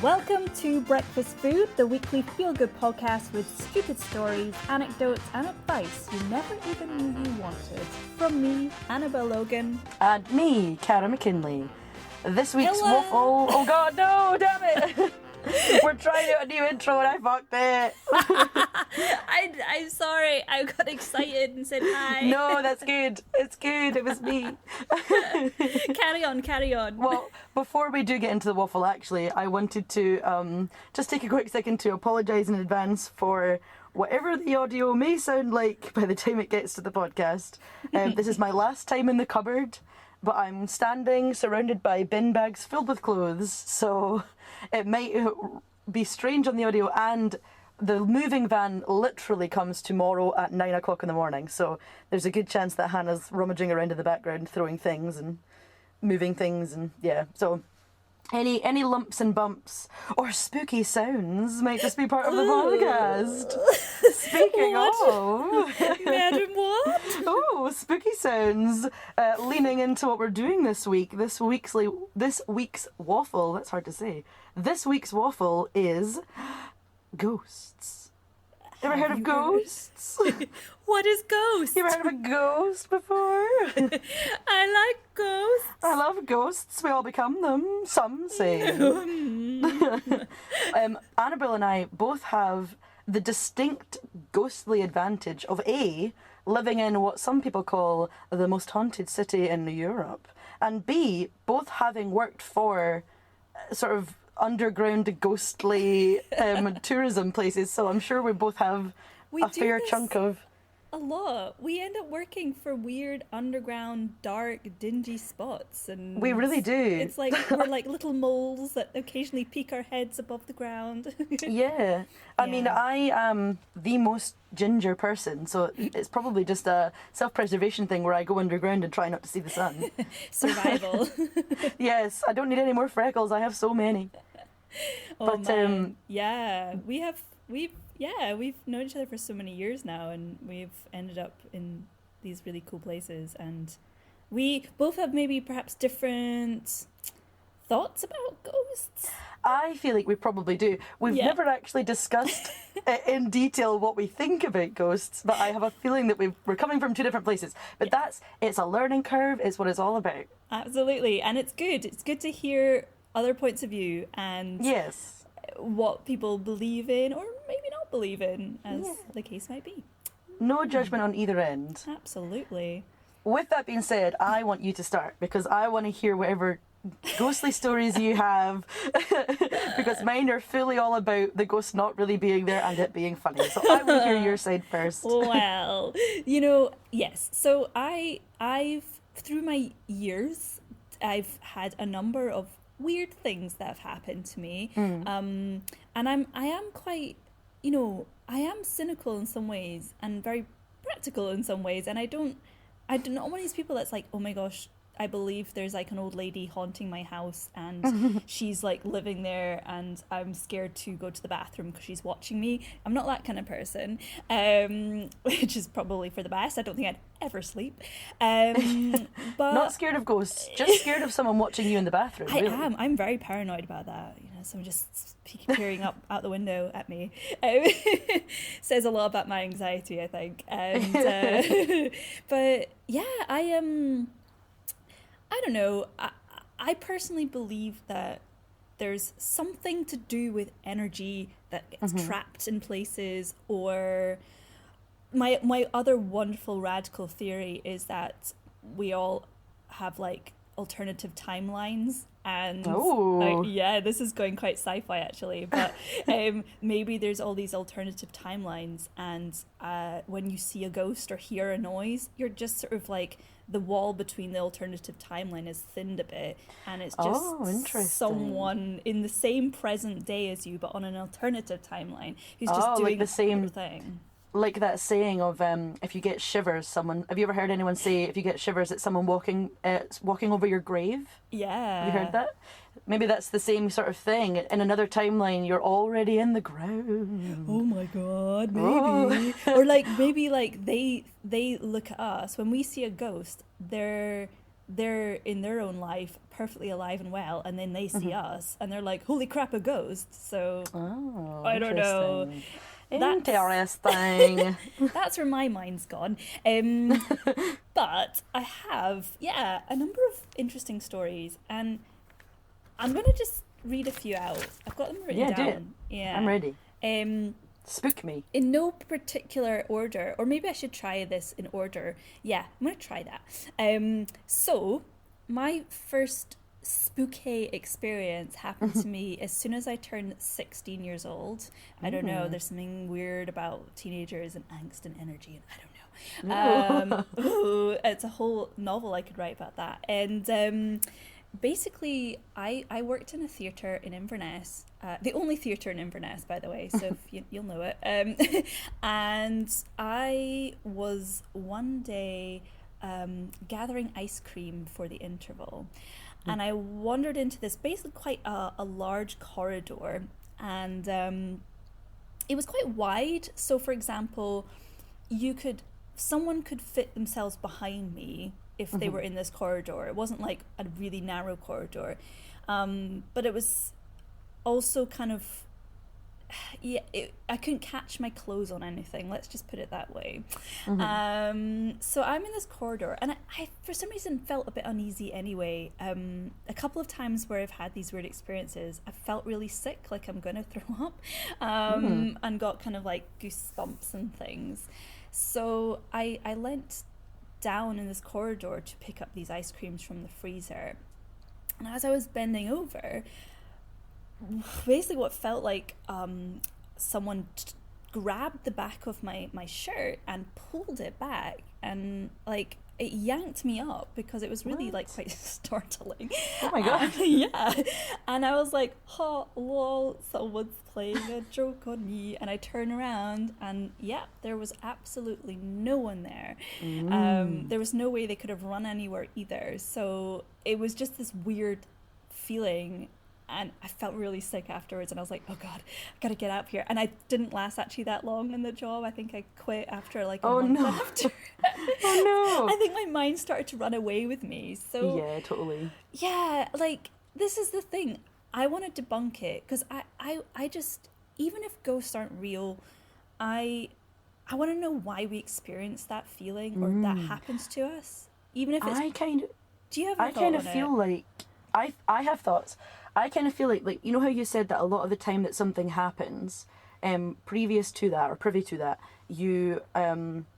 Welcome to Breakfast Food, the weekly feel-good podcast with stupid stories, anecdotes, and advice you never even knew you wanted. From me, Annabel Logan. And me, Cara McKinley. This week's waffle... Oh god, no, damn it! We're trying out a new intro and I fucked it. I'm sorry, I got excited and said hi. No, that's good. It's good, it was me. Carry on. Well, before we do get into the waffle, actually, I wanted to just take a quick second to apologise in advance for whatever the audio may sound like by the time it gets to the podcast. This is my last time in the cupboard, but I'm standing surrounded by bin bags filled with clothes, so it might be strange on the audio, and the moving van literally comes tomorrow at 9 o'clock in the morning, so there's a good chance that Hannah's rummaging around in the background, throwing things and moving things, and yeah, so any lumps and bumps or spooky sounds might just be part of the podcast. Speaking of... Imagine what? Oh, spooky sounds. Leaning into what we're doing this week. This week's waffle, that's hard to say. This week's waffle is ghosts. Ever heard of ghosts? What is ghost? You ever heard of a ghost before? I like ghosts. I love ghosts. We all become them, some say. Annabelle and I both have the distinct ghostly advantage of A, living in what some people call the most haunted city in Europe, and B, both having worked for sort of underground ghostly tourism places, so I'm sure we both have a fair chunk of... A lot. We end up working for weird underground, dark, dingy spots, and we really do. It's like we're like little moles that occasionally peek our heads above the ground. Yeah. I mean, I am the most ginger person, so it's probably just a self-preservation thing where I go underground and try not to see the sun. Survival. Yes, I don't need any more freckles. I have so many. Oh, but man. We've known each other for so many years now, and we've ended up in these really cool places, and we both have maybe perhaps different thoughts about ghosts. I feel like we probably do. We've never actually discussed in detail what we think about ghosts, but I have a feeling that we're coming from two different places. But it's a learning curve, it's what it's all about. Absolutely, and it's good. It's good to hear other points of view and what people believe in or maybe not believe in, as the case might be. No judgment on either end. Absolutely. With that being said, I want you to start, because I want to hear whatever ghostly stories you have, because mine are fully all about the ghost not really being there and it being funny. So I want to hear your side first. Well, yes. So I've through my years, I've had a number of weird things that have happened to me, and I am quite, I am cynical in some ways and very practical in some ways, and I'm not one of these people that's like, oh my gosh, I believe there's like an old lady haunting my house and she's like living there and I'm scared to go to the bathroom because she's watching me. I'm not that kind of person, which is probably for the best. I don't think I'd ever sleep. But not scared of ghosts, just scared of someone watching you in the bathroom. I am. I'm very paranoid about that. Someone just peering up out the window at me. Says a lot about my anxiety, I think. And, but yeah, I don't know. I personally believe that there's something to do with energy that gets trapped in places, or my other wonderful radical theory is that we all have like alternative timelines, and this is going quite sci-fi actually, but maybe there's all these alternative timelines, and when you see a ghost or hear a noise, you're just sort of like, the wall between the alternative timeline is thinned a bit, and it's just someone in the same present day as you, but on an alternative timeline, who's just doing like the same thing. Like that saying of if you get shivers, have you ever heard anyone say if you get shivers, it's someone walking over your grave? Yeah. Have you heard that? Maybe that's the same sort of thing. In another timeline, you're already in the ground. Oh my god, maybe. Or like maybe like they look at us when we see a ghost. They're they're in their own life perfectly alive and well, and then they see us and they're like, holy crap, a ghost. So I don't know. Interesting. That's where my mind's gone. But I have, a number of interesting stories, and I'm going to just read a few out. I've got them written down. Do it. Yeah, I'm ready. Spook me. In no particular order, or maybe I should try this in order. Yeah, I'm going to try that. So, my first spooky experience happened to me as soon as I turned 16 years old. I don't know, there's something weird about teenagers and angst and energy, and I don't know. It's a whole novel I could write about that. And basically, I worked in a theatre in Inverness, the only theatre in Inverness, by the way, so if you'll know it. And I was one day gathering ice cream for the interval. And I wandered into this basically quite a large corridor, and it was quite wide. So, for example, someone could fit themselves behind me if they were in this corridor. It wasn't like a really narrow corridor, but it was also kind of, I couldn't catch my clothes on anything, let's just put it that way. So I'm in this corridor, and I for some reason felt a bit uneasy anyway. A couple of times where I've had these weird experiences, I felt really sick, like I'm gonna throw up, and got kind of like goosebumps and things. So I leant down in this corridor to pick up these ice creams from the freezer, and as I was bending over, basically what felt like someone grabbed the back of my shirt and pulled it back, and like it yanked me up because it was really like quite startling. Oh my god. Yeah. And I was like, oh lol, someone's playing a joke on me. And I turn around, and there was absolutely no one there. There was no way they could have run anywhere either. So it was just this weird feeling, and I felt really sick afterwards, and I was like, oh god, I gotta get out of here. And I didn't last actually that long in the job. I think I quit after like a month after. Oh no. I think my mind started to run away with me. So yeah, totally. Yeah, like this is the thing. I want to debunk it, because I just, even if ghosts aren't real, I want to know why we experience that feeling, or that happens to us. Even if it's... Do you have a thought on it? I kind of feel like... I have thoughts. I kind of feel like, you know how you said that a lot of the time that something happens, previous to that, or privy to that, you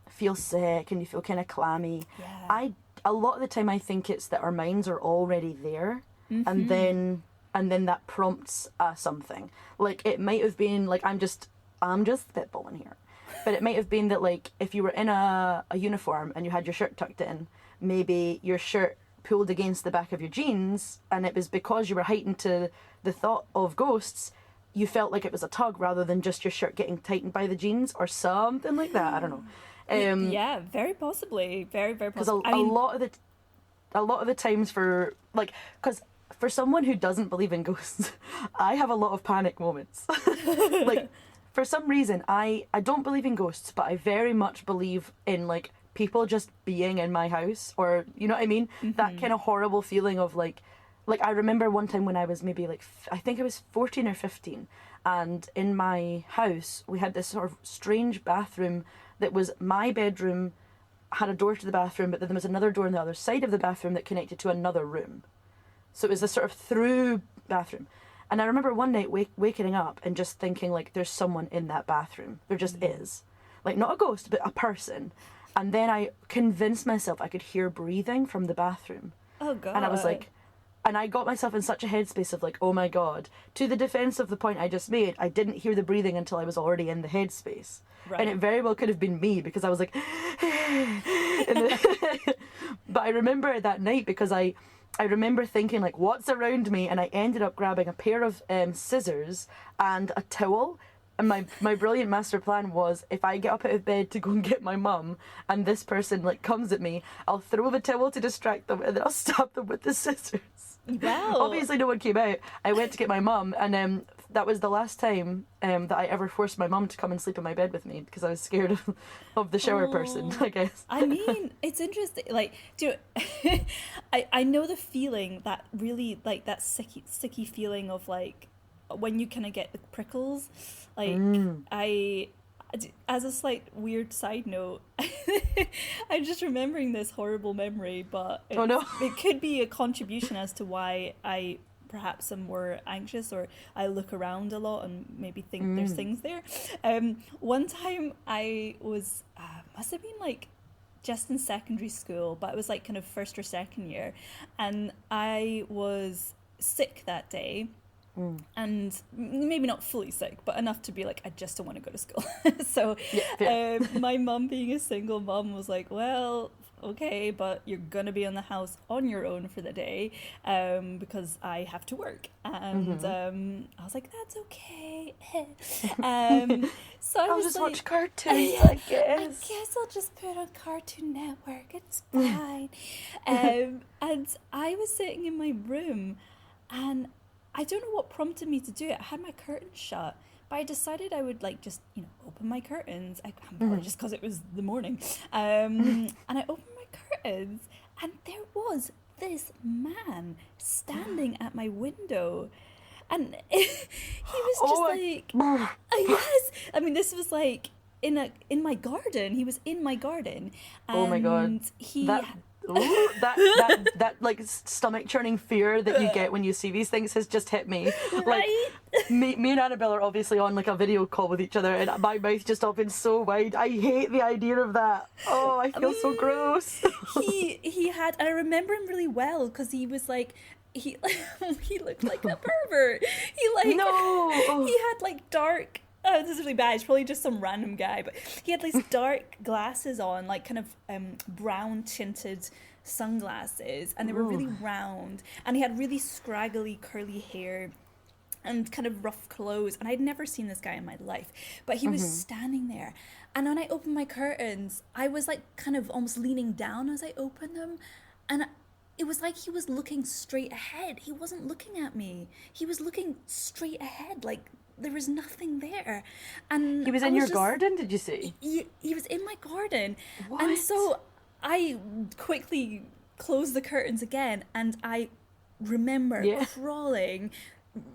feel sick and you feel kind of clammy. Yeah. A lot of the time I think it's that our minds are already there, and then that prompts something. Like, it might have been, like, I'm just spitballing here, but it might have been that, like, if you were in a uniform and you had your shirt tucked in, maybe your shirt pulled against the back of your jeans, and it was because you were heightened to the thought of ghosts, you felt like it was a tug rather than just your shirt getting tightened by the jeans or something like that. I don't know. Yeah, very possibly. Very, very possibly. Because a lot of the times for, like, because for someone who doesn't believe in ghosts, I have a lot of panic moments. Like, for some reason, I don't believe in ghosts, but I very much believe in, like, people just being in my house, or, you know what I mean? That kind of horrible feeling of, like I remember one time when I was maybe, like, I think I was 14 or 15, and in my house, we had this sort of strange bathroom that was my bedroom, had a door to the bathroom, but then there was another door on the other side of the bathroom that connected to another room. So it was this sort of through bathroom. And I remember one night waking up and just thinking, like, there's someone in that bathroom. There just is. Like, not a ghost, but a person. And then I convinced myself I could hear breathing from the bathroom. Oh, God. And I was like, and I got myself in such a headspace of, like, oh my God. To the defense of the point I just made, I didn't hear the breathing until I was already in the headspace. Right. And it very well could have been me, because I was like, but I remember that night, because I remember thinking, like, what's around me? And I ended up grabbing a pair of scissors and a towel. And my brilliant master plan was, if I get up out of bed to go and get my mum, and this person, like, comes at me, I'll throw the towel to distract them, and then I'll stab them with the scissors. Wow. Obviously no one came out. I went to get my mum, and that was the last time that I ever forced my mum to come and sleep in my bed with me because I was scared of the shower person, I guess. I mean, it's interesting. Like, do you, I know the feeling, that really, like, that sticky feeling of, like, when you kind of get the prickles. Like, as a slight weird side note, I'm just remembering this horrible memory, but Oh no. it could be a contribution as to why I perhaps am more anxious, or I look around a lot and maybe think there's things there. One time I was, must have been like just in secondary school, but it was like kind of first or second year, and I was sick that day. And maybe not fully sick, but enough to be like, I just don't want to go to school. So my mum, being a single mum, was like, well, okay, but you're gonna be in the house on your own for the day, because I have to work. And I was like, that's okay. So I I'll was just like, watch cartoons, I guess. I guess I'll just put on Cartoon Network, it's fine. And I was sitting in my room, and I don't know what prompted me to do it. I had my curtains shut, but I decided I would, like, just, you know, open my curtains. Probably just because it was the morning. And I opened my curtains, and there was this man standing at my window. And he was just yes. I mean, this was like in my garden. He was in my garden. And oh my God. He... that like stomach churning fear that you get when you see these things has just hit me. Like, right? me and Annabelle are obviously on like a video call with each other, and my mouth just opened so wide. I hate the idea of that. Oh, I feel so gross. He had, and I remember him really well because he was like, he looked like a pervert. He had like dark. Oh, this is really bad. It's probably just some random guy, but he had these dark glasses on, like kind of brown tinted sunglasses, and they were really round, and he had really scraggly curly hair and kind of rough clothes, and I'd never seen this guy in my life, but he was standing there. And when I opened my curtains, I was like kind of almost leaning down as I opened them, and it was like he was looking straight ahead. He wasn't looking at me. He was looking straight ahead, like there was nothing there. And he was in your garden, did you say? He was in my garden. What? And so I quickly closed the curtains again, and I remember crawling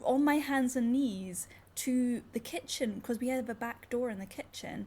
on my hands and knees to the kitchen, because we have a back door in the kitchen.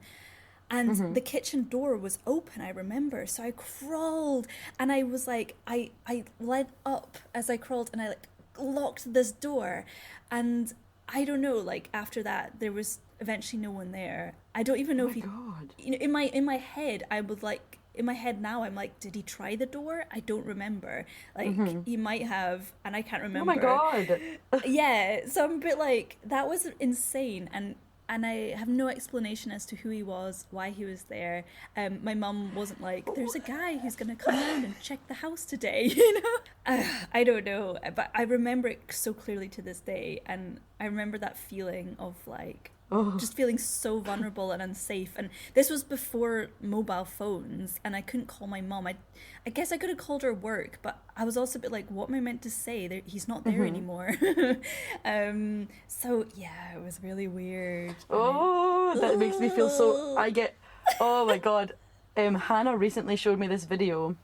And the kitchen door was open, I remember. So I crawled, and I was like, I led up as I crawled, and I like locked this door. And I don't know, like after that, there was eventually no one there. I don't even know if he, God. You know, in my head, I was like, in my head now, I'm like, did he try the door? I don't remember. Like, he might have, and I can't remember. Oh my God. Yeah, so I'm a bit like, that was insane, and I have no explanation as to who he was, why he was there. My mum wasn't like, there's a guy who's going to come around and check the house today, you know? I don't know, but I remember it so clearly to this day, and I remember that feeling of like, just feeling so vulnerable and unsafe. And this was before mobile phones, and I couldn't call my mum. I guess I could have called her work, but I was also a bit like, what am I meant to say? He's not there anymore. So yeah, it was really weird. That makes me feel so... oh my God. Hannah recently showed me this video.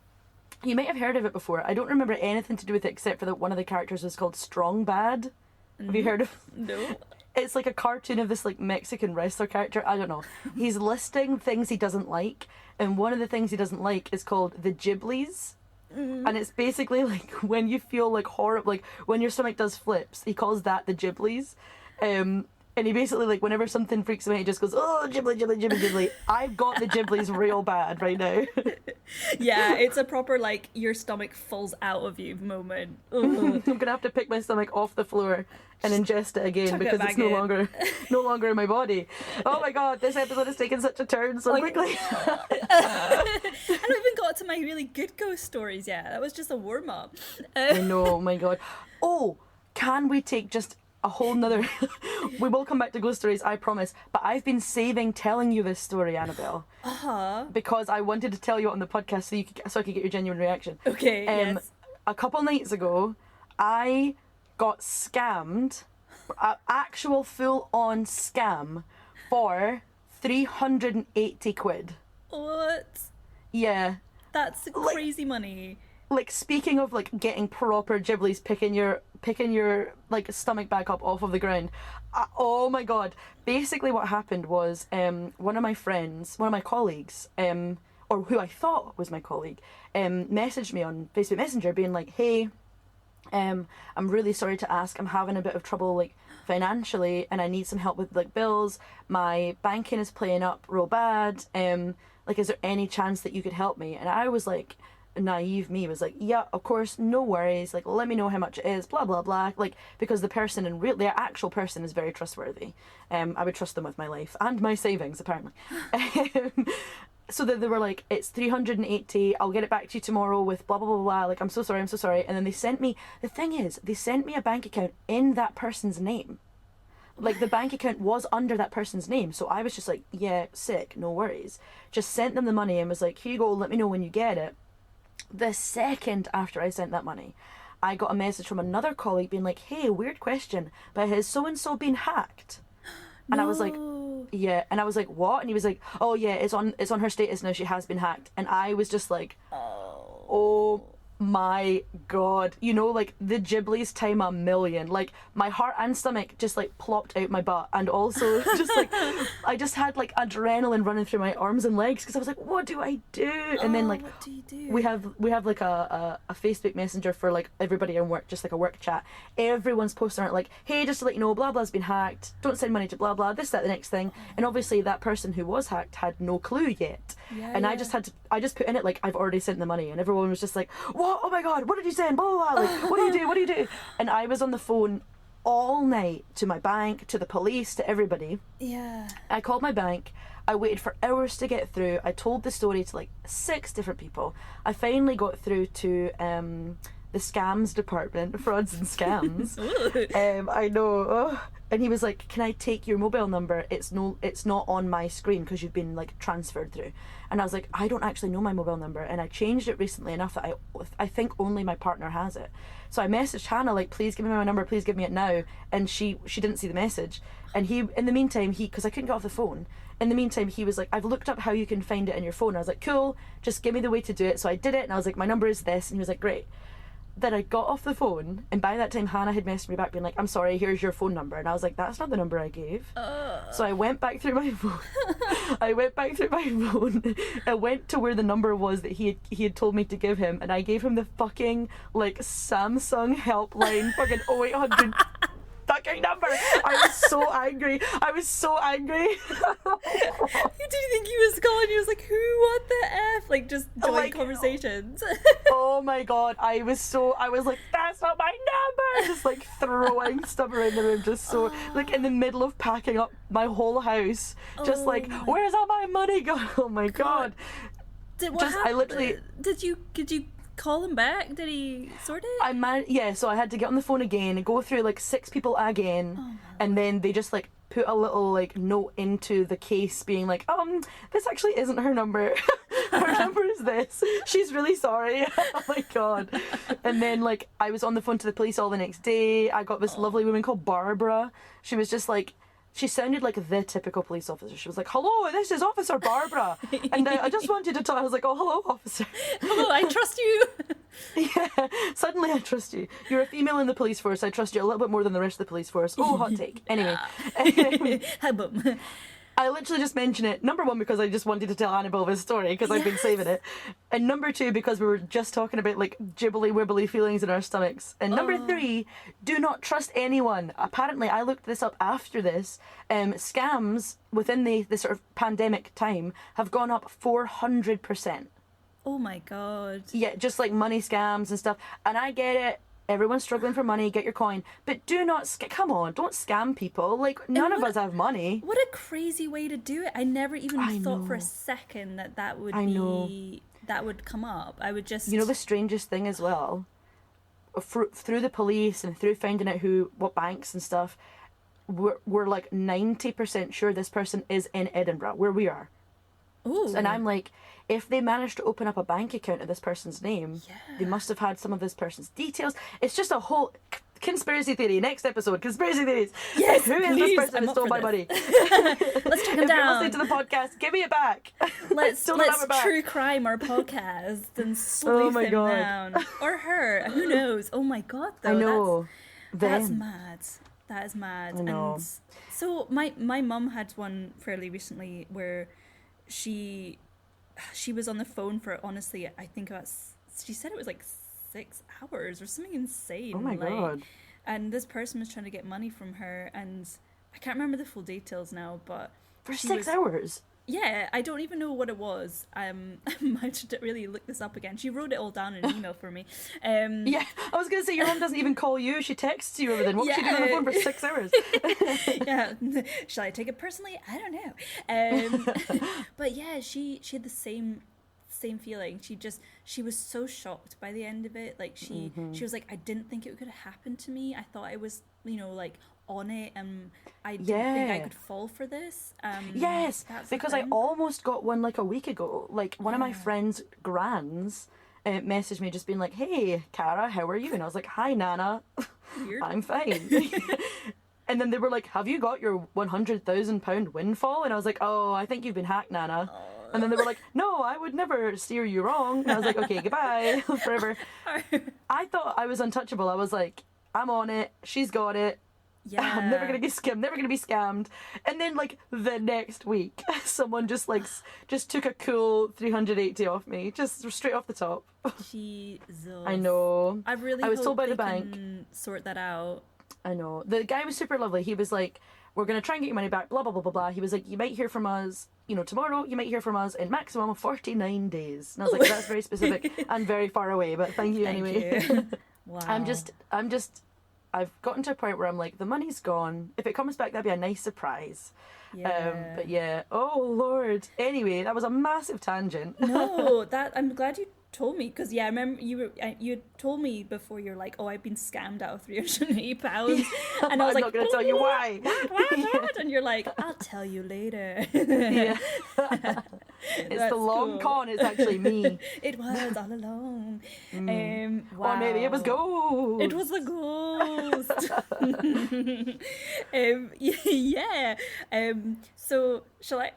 You might have heard of it before. I don't remember anything to do with it except for that one of the characters was called Strong Bad. Have you heard of... No. It's like a cartoon of this like Mexican wrestler character. I don't know. He's listing things he doesn't like, and one of the things he doesn't like is called the Ghiblies. And it's basically like when you feel like horrible, like when your stomach does flips, he calls that the Ghiblies. And he basically, like, whenever something freaks him out, he just goes, oh, Ghibli, Ghibli, Ghibli, Ghibli. I've got the Ghiblies real bad right now. Yeah, it's a proper, like, your stomach falls out of you moment. I'm going to have to pick my stomach off the floor and ingest it again because it's no longer in my body. Oh my God, this episode has taken such a turn so quickly. I haven't even got to my really good ghost stories yet. That was just a warm-up. I know, oh my God. Oh, can we take just a whole nother... We will come back to ghost stories, I promise. But I've been saving telling you this story, Annabelle. Because I wanted to tell you it on the podcast so I could get your genuine reaction. Okay, yes. A couple nights ago, I got scammed actual full-on scam for 380 quid. What? Yeah. That's crazy money. Like, speaking of like getting proper Ghiblies, picking your like stomach back up off of the ground. Oh my god! Basically, what happened was one of my colleagues, or who I thought was my colleague, messaged me on Facebook Messenger, being like, "Hey, I'm really sorry to ask. I'm having a bit of trouble like financially, and I need some help with like bills. My banking is playing up real bad. Like, is there any chance that you could help me?" And I was like, naive me was like, yeah, of course, no worries, like, let me know how much it is, blah blah blah, like, because the person in real, the actual person is very trustworthy. I would trust them with my life and my savings, apparently. So that they were like, it's 380, I'll get it back to you tomorrow with blah blah blah blah, like, I'm so sorry, and then they sent me, the thing is, they sent me a bank account in that person's name. Like, the bank account was under that person's name, so I was just like, yeah, sick, no worries, just sent them the money and was like, here you go, let me know when you get it. The second after I sent that money, I got a message from another colleague being like, hey, weird question, but has so-and-so been hacked? And I was like, yeah. And I was like, what? And he was like, oh yeah, it's on her status now, she has been hacked. And I was just like, oh my god, you know, like the Ghiblies time a million. Like, my heart and stomach just like plopped out my butt, and also just like I just had like adrenaline running through my arms and legs, because I was like, what do I do? And then like, what do you do? we have like a Facebook Messenger for like everybody in work, just like a work chat. Everyone's posting out like, hey, just to let you know, blah blah's been hacked, don't send money to blah blah, this, that, the next thing. And obviously that person who was hacked had no clue yet. And I just put in it like, I've already sent the money, and everyone was just like, what? Oh my god, what did you send? Blah blah blah, like, what do you do? And I was on the phone all night to my bank, to the police, to everybody. Yeah. I called my bank. I waited for hours to get through. I told the story to like 6 different people. I finally got through to the scams department, frauds and scams. I know. Oh. And he was like, can I take your mobile number? It's not on my screen because you've been like transferred through. And I was like, I don't actually know my mobile number, and I changed it recently enough that I think only my partner has it. So I messaged Hannah like, please give me my number, please give me it now. And she didn't see the message. And he, in the meantime, because I couldn't get off the phone, in the meantime he was like, I've looked up how you can find it in your phone. I was like, cool, just give me the way to do it. So I did it, and I was like, my number is this. And he was like, great. Then I got off the phone, and by that time Hannah had messaged me back being like, I'm sorry, here's your phone number. And I was like, that's not the number I gave. So I went back through my phone. I went to where the number was that he had told me to give him, and I gave him the fucking like Samsung helpline fucking 0800 fucking number. I was so angry. Did you think he was calling? He was like, who, what the F? Like, just joint like, conversations. Oh my god, I was like, that's not my number, just like throwing stuff around the room, just so like in the middle of packing up my whole house, just like, where's all my money gone? Oh my god. I literally did you call him back? Did he sort it? So I had to get on the phone again and go through like 6 people again, and then they just like put a little like note into the case being like, this actually isn't her number. Her number is this. She's really sorry. Oh my god. And then like I was on the phone to the police all the next day. I got this lovely woman called Barbara. She was just like, she sounded like the typical police officer. She was like, hello, this is Officer Barbara. And I just wanted to talk. I was like, oh, hello, officer. Hello, I trust you. Yeah, suddenly I trust you. You're a female in the police force. I trust you a little bit more than the rest of the police force. Oh, hot take. Anyway. I literally just mention it, number 1, because I just wanted to tell Annabel this story, because I've been saving it. And number 2, because we were just talking about like jibbly wibbly feelings in our stomachs. And number 3, do not trust anyone. Apparently, I looked this up after this. Scams within the sort of pandemic time have gone up 400%. Oh my god. Yeah, just like money scams and stuff. And I get it. Everyone's struggling for money, get your coin. But do not, come on, don't scam people. Like, none of us have money. What a crazy way to do it. I never even thought for a second that would come up. I would just... You know the strangest thing as well? Through the police and through finding out what banks and stuff, we're like 90% sure this person is in Edinburgh, where we are. Ooh. And I'm like, if they managed to open up a bank account in this person's name, they must have had some of this person's details. It's just a whole... conspiracy theory. Next episode, conspiracy theories. Yes, Who is please, this person I'm who up stole for my this. money? Let's track him If you're down. listening to the podcast, give me it back. Let's Still don't have it back. true crime our podcast and sleuth my him God. down. Or her. Who knows? Oh my God, though. I know. That's Them. mad. That is mad. I know. And so my mum had one fairly recently where she was on the phone for, honestly, I think about, she said it was like 6 hours or something insane. Oh my God. And this person was trying to get money from her, and I can't remember the full details now, but For she 6 was- hours? Yeah, I don't even know what it was. I might have to really look this up again. She wrote it all down in an email for me. Yeah, I was going to say, your mum doesn't even call you, she texts you everything. What was she doing on the phone for 6 hours? Yeah, shall I take it personally? I don't know. But yeah, she had the same feeling. She was so shocked by the end of it. Like she was like, I didn't think it could happen to me. I thought I was, like, on it, and I didn't think I could fall for this. Yes, That's the because I thing. almost got one like a week ago. Like one of my Yeah. friends' grands messaged me just being like, "Hey, Cara, how are you?" And I was like, "Hi, Nana, Weird. I'm fine." And then they were like, "Have you got your £100,000 windfall?" And I was like, "Oh, I think you've been hacked, Nana." And then they were like, "No, I would never steer you wrong." And I was like, "Okay, goodbye, forever." I thought I was untouchable. I was like, "I'm on it. She's got it. Yeah. I'm never gonna get scammed. Never gonna be scammed." And then like the next week, someone just took a cool 380 off me, just straight off the top. Jesus. I know. I really I was hope told by they the bank. can sort that out. I know. The guy was super lovely. He was like, "We're gonna try and get your money back. Blah blah blah blah blah." He was like, "You might hear from us. Tomorrow. You might hear from us in maximum of 49 days." And I was like, "That's very specific and very far away, but thank you anyway." Thank you. Wow. I've gotten to a point where I'm like, the money's gone. If it comes back, that'd be a nice surprise. Yeah. But yeah, oh Lord. Anyway, that was a massive tangent. No, I'm glad you told me, because I remember you had told me before, you're like, "Oh, I've been scammed out of £380," and I was I'm like, not going to tell you why. What? And you're like, "I'll tell you later." Yeah. It's That's the long cool. con. It's actually me. It was all along. Or maybe it was wow. ghost. It was the ghost. Yeah. So shall I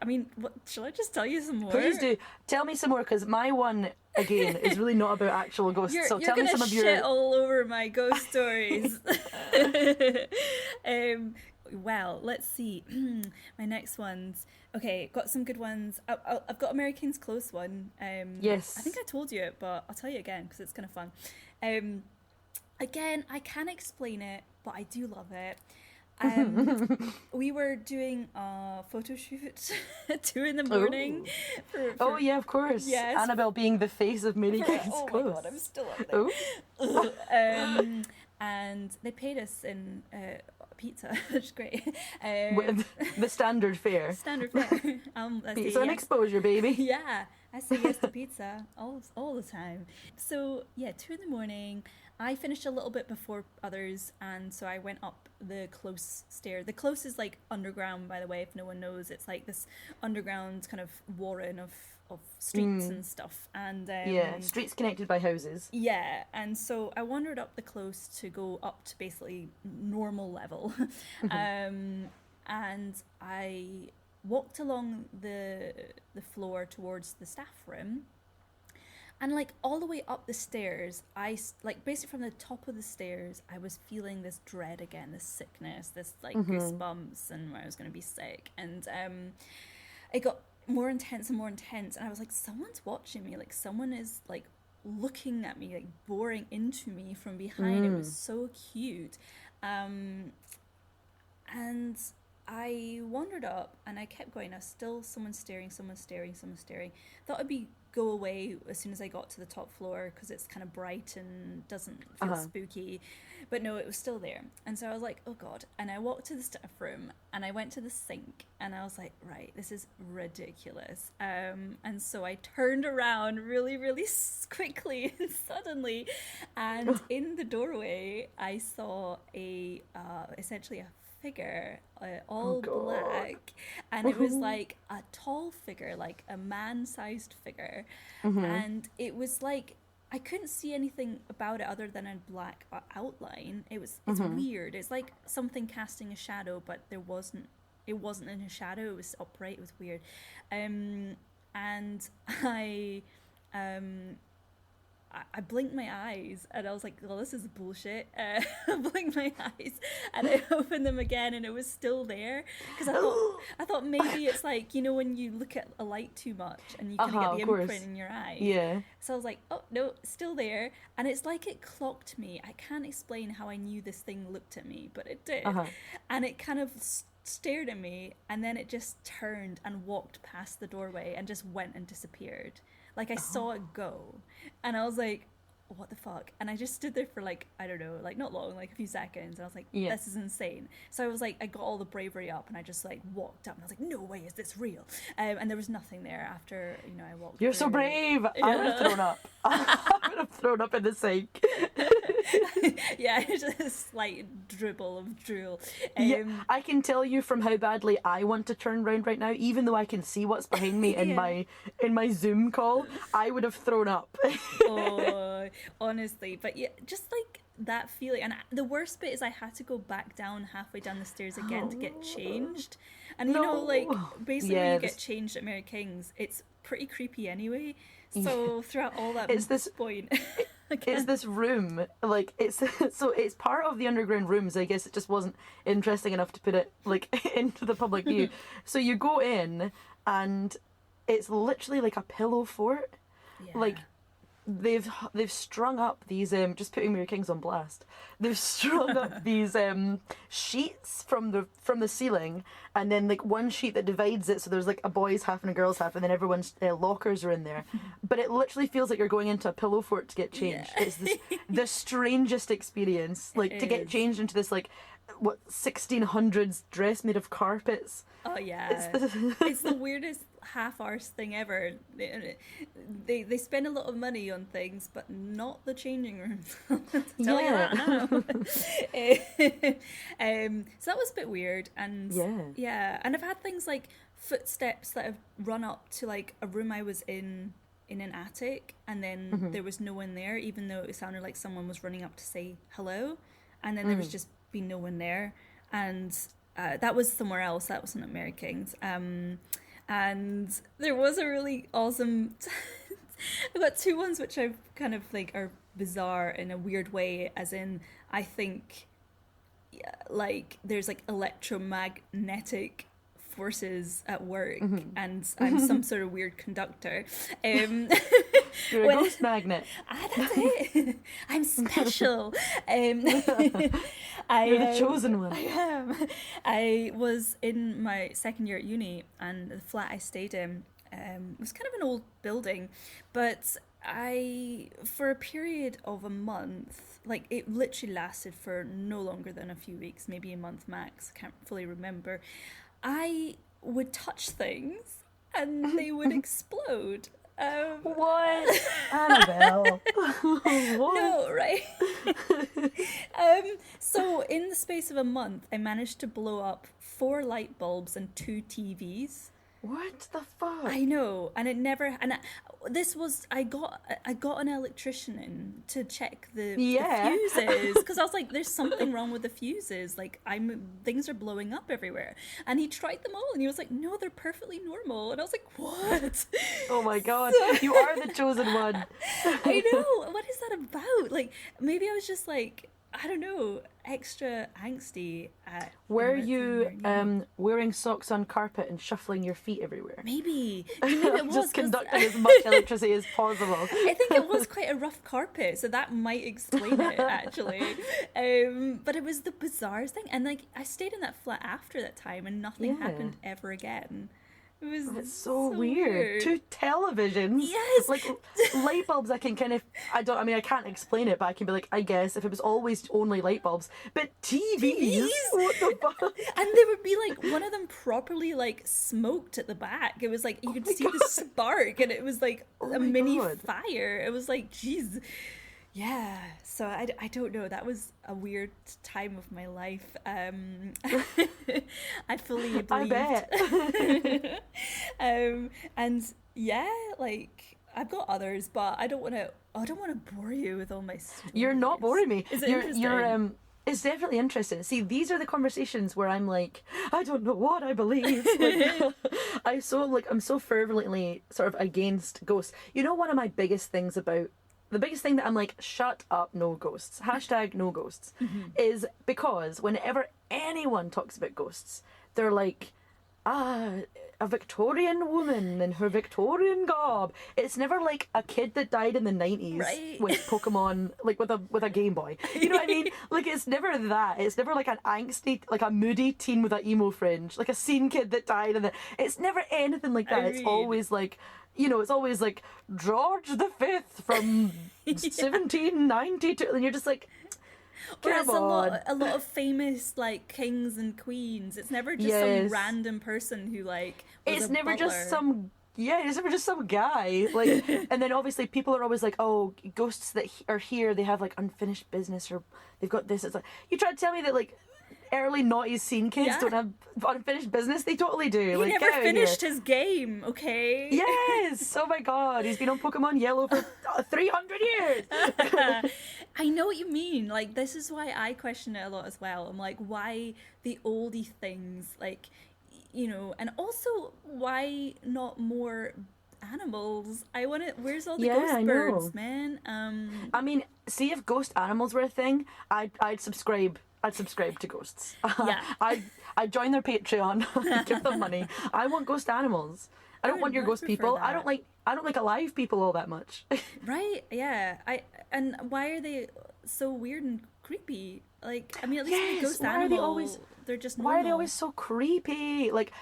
just tell you some more? Please do. Tell me some more, because my one, again, is really not about actual ghosts. You're so tell me gonna some of shit your... all over my ghost stories. Well, let's see. My next ones. Okay, got some good ones. I've got American's Close one. Yes. I think I told you it, but I'll tell you again because it's kind of fun. Again, I can't explain it, but I do love it. We were doing a photo shoot at 2 a.m. Oh, yeah, of course. Yes. Annabelle being the face of Mary Kate's Oh my Close. God, I'm still up there. Oh. And they paid us in pizza, which is great. With the standard fare. Standard fare. I say Pizza and yes. exposure, baby. Yeah, I say yes to pizza all the time. So yeah, 2 a.m. I finished a little bit before others, and so I went up the Close stair. The Close is like underground, by the way, if no one knows. It's like this underground kind of warren of streets and stuff. And Yeah, streets connected by houses. yeah, and so I wandered up the Close to go up to basically normal level. And I walked along the floor towards the staff room. And like all the way up the stairs, basically from the top of the stairs, I was feeling this dread again, this sickness, this like goosebumps, and I was going to be sick. And it got more intense and more intense. And I was like, someone's watching me. Like someone is like looking at me, like boring into me from behind. It was so cute. And I wandered up and I kept going. Someone's staring. Thought it'd go away as soon as I got to the top floor because it's kind of bright and doesn't feel spooky. But no, it was still there. And so I was like, oh God. And I walked to the staff room and I went to the sink and I was like, right, this is ridiculous. And so I turned around really, really quickly and suddenly. And in the doorway, I saw essentially a figure, all black, and it was like a tall figure, like a man-sized figure, and it was like I couldn't see anything about it other than a black outline. It's weird. It's like something casting a shadow, but it wasn't in a shadow. It was upright. It was weird. And I blinked my eyes and I was like, well, this is bullshit. I blinked my eyes and I opened them again and it was still there. Because I thought maybe it's like, you know, when you look at a light too much and you kind of get the imprint in your eye. Yeah. So I was like, oh, no, it's still there. And it's like it clocked me. I can't explain how I knew this thing looked at me, but it did. And it kind of stared at me and then it just turned and walked past the doorway and just went and disappeared. Like I saw it go and I was like, what the fuck? And I just stood there for like, I don't know, like not long, like a few seconds. And I was like, this is insane. So I was like, I got all the bravery up and I just like walked up and I was like, no way, is this real? And there was nothing there after, you know, I walked. You're so brave. Yeah. I would have thrown up. I would have thrown up in the sink. Yeah, just a slight dribble of drool. I can tell you from how badly I want to turn around right now, even though I can see what's behind me in my Zoom call, I would have thrown up. Oh, honestly. But yeah, just like that feeling. And the worst bit is I had to go back down halfway down the stairs again to get changed. And you know, like basically when you get changed at Mary King's, it's pretty creepy anyway. So throughout all that point... It's this room, like, it's part of the underground rooms. I guess it just wasn't interesting enough to put it, like, into the public view. So you go in, and it's literally like a pillow fort. Yeah. Like, they've strung up these, just putting Mary King's on blast. They've strung up these sheets from the ceiling, and then like one sheet that divides it, so there's like a boys' half and a girls' half, and then everyone's lockers are in there. But it literally feels like you're going into a pillow fort to get changed. Yeah. It's the strangest experience, like to get changed into this like 1600s dress made of carpets. Oh yeah, it's the weirdest half-arse thing ever. They spend a lot of money on things, but not the changing rooms. Tell you that now. So that was a bit weird, and and I've had things like footsteps that have run up to like a room I was in an attic, and then there was no one there, even though it sounded like someone was running up to say hello, and then there was just been no one there, and that was somewhere else. That wasn't at Mary King's. And there was a really awesome... I've got two ones which I kind of like are bizarre in a weird way, as in I think like there's like electromagnetic forces at work and I'm some sort of weird conductor. You're a ghost magnet. That's it. I'm special. You're the chosen one. I am. I was in my second year at uni, and the flat I stayed in was kind of an old building, but for a period of a month, like it literally lasted for no longer than a few weeks, maybe a month max, I can't fully remember, I would touch things and they would explode. What? Annabelle. What? No, right? So in the space of a month, I managed to blow up 4 light bulbs and 2 TVs. What the fuck? I know, and it never. And I got an electrician in to check the fuses, because I was like, "There's something wrong with the fuses. Like, things are blowing up everywhere." And he tried them all, and he was like, "No, they're perfectly normal." And I was like, "What?" Oh my god, you are the chosen one. I know. What is that about? Like, maybe I was just like, I don't know, extra angsty. Were you wearing socks on carpet and shuffling your feet everywhere? Maybe. It was just conducting as much electricity as possible. I think it was quite a rough carpet, so that might explain it, actually. But it was the bizarrest thing. And like, I stayed in that flat after that time and nothing happened ever again. It was It's so weird. 2 televisions. Yes. Like light bulbs, I can kind of, I can't explain it, but I can be like, I guess if it was always only light bulbs, but TVs? What the fuck? And there would be like one of them properly like smoked at the back. It was like you could see the spark, and it was like a mini fire. It was like, jeez. Yeah, so I don't know. That was a weird time of my life. I fully believed. I bet. And yeah, like I've got others, but I don't want to bore you with all my stories. You're not boring me. Is it interesting? It's definitely interesting. See, these are the conversations where I'm like, I don't know what I believe. Like, I'm so fervently sort of against ghosts. You know, one of my biggest things about the biggest thing that I'm like, shut up, no ghosts. Hashtag no ghosts. Is because whenever anyone talks about ghosts, they're like, a Victorian woman in her Victorian garb. It's never like a kid that died in the 90s with Pokemon, like with a Game Boy. You know what I mean? Like, it's never that. It's never like an angsty, like a moody teen with an emo fringe, like a scene kid that died it's never anything like that. It's always like, you know, it's always like George V from 1792, and you're just like, or it's a lot of famous like kings and queens. It's never just some random person who like was it's never just some guy, like. And then obviously people are always like, oh, ghosts that are here, they have like unfinished business, or they've got this. It's like, you try to tell me that like early noughties scene kids don't have unfinished business? They totally do. He never finished his game, okay? Yes! Oh my god, he's been on Pokemon Yellow for 300 years! I know what you mean. Like, this is why I question it a lot as well. I'm like, why the oldie things? Like, you know, and also, why not more animals? Where's all the ghost birds, man? I mean, see, if ghost animals were a thing, I'd subscribe to ghosts. Yeah. I'd join their Patreon, give them money. I want ghost animals. I don't want your ghost people. That. I don't like alive people all that much. Right? Yeah. And why are they so weird and creepy? Like, I mean, at least with ghost animals, they're just normal. Why are they always so creepy? Like,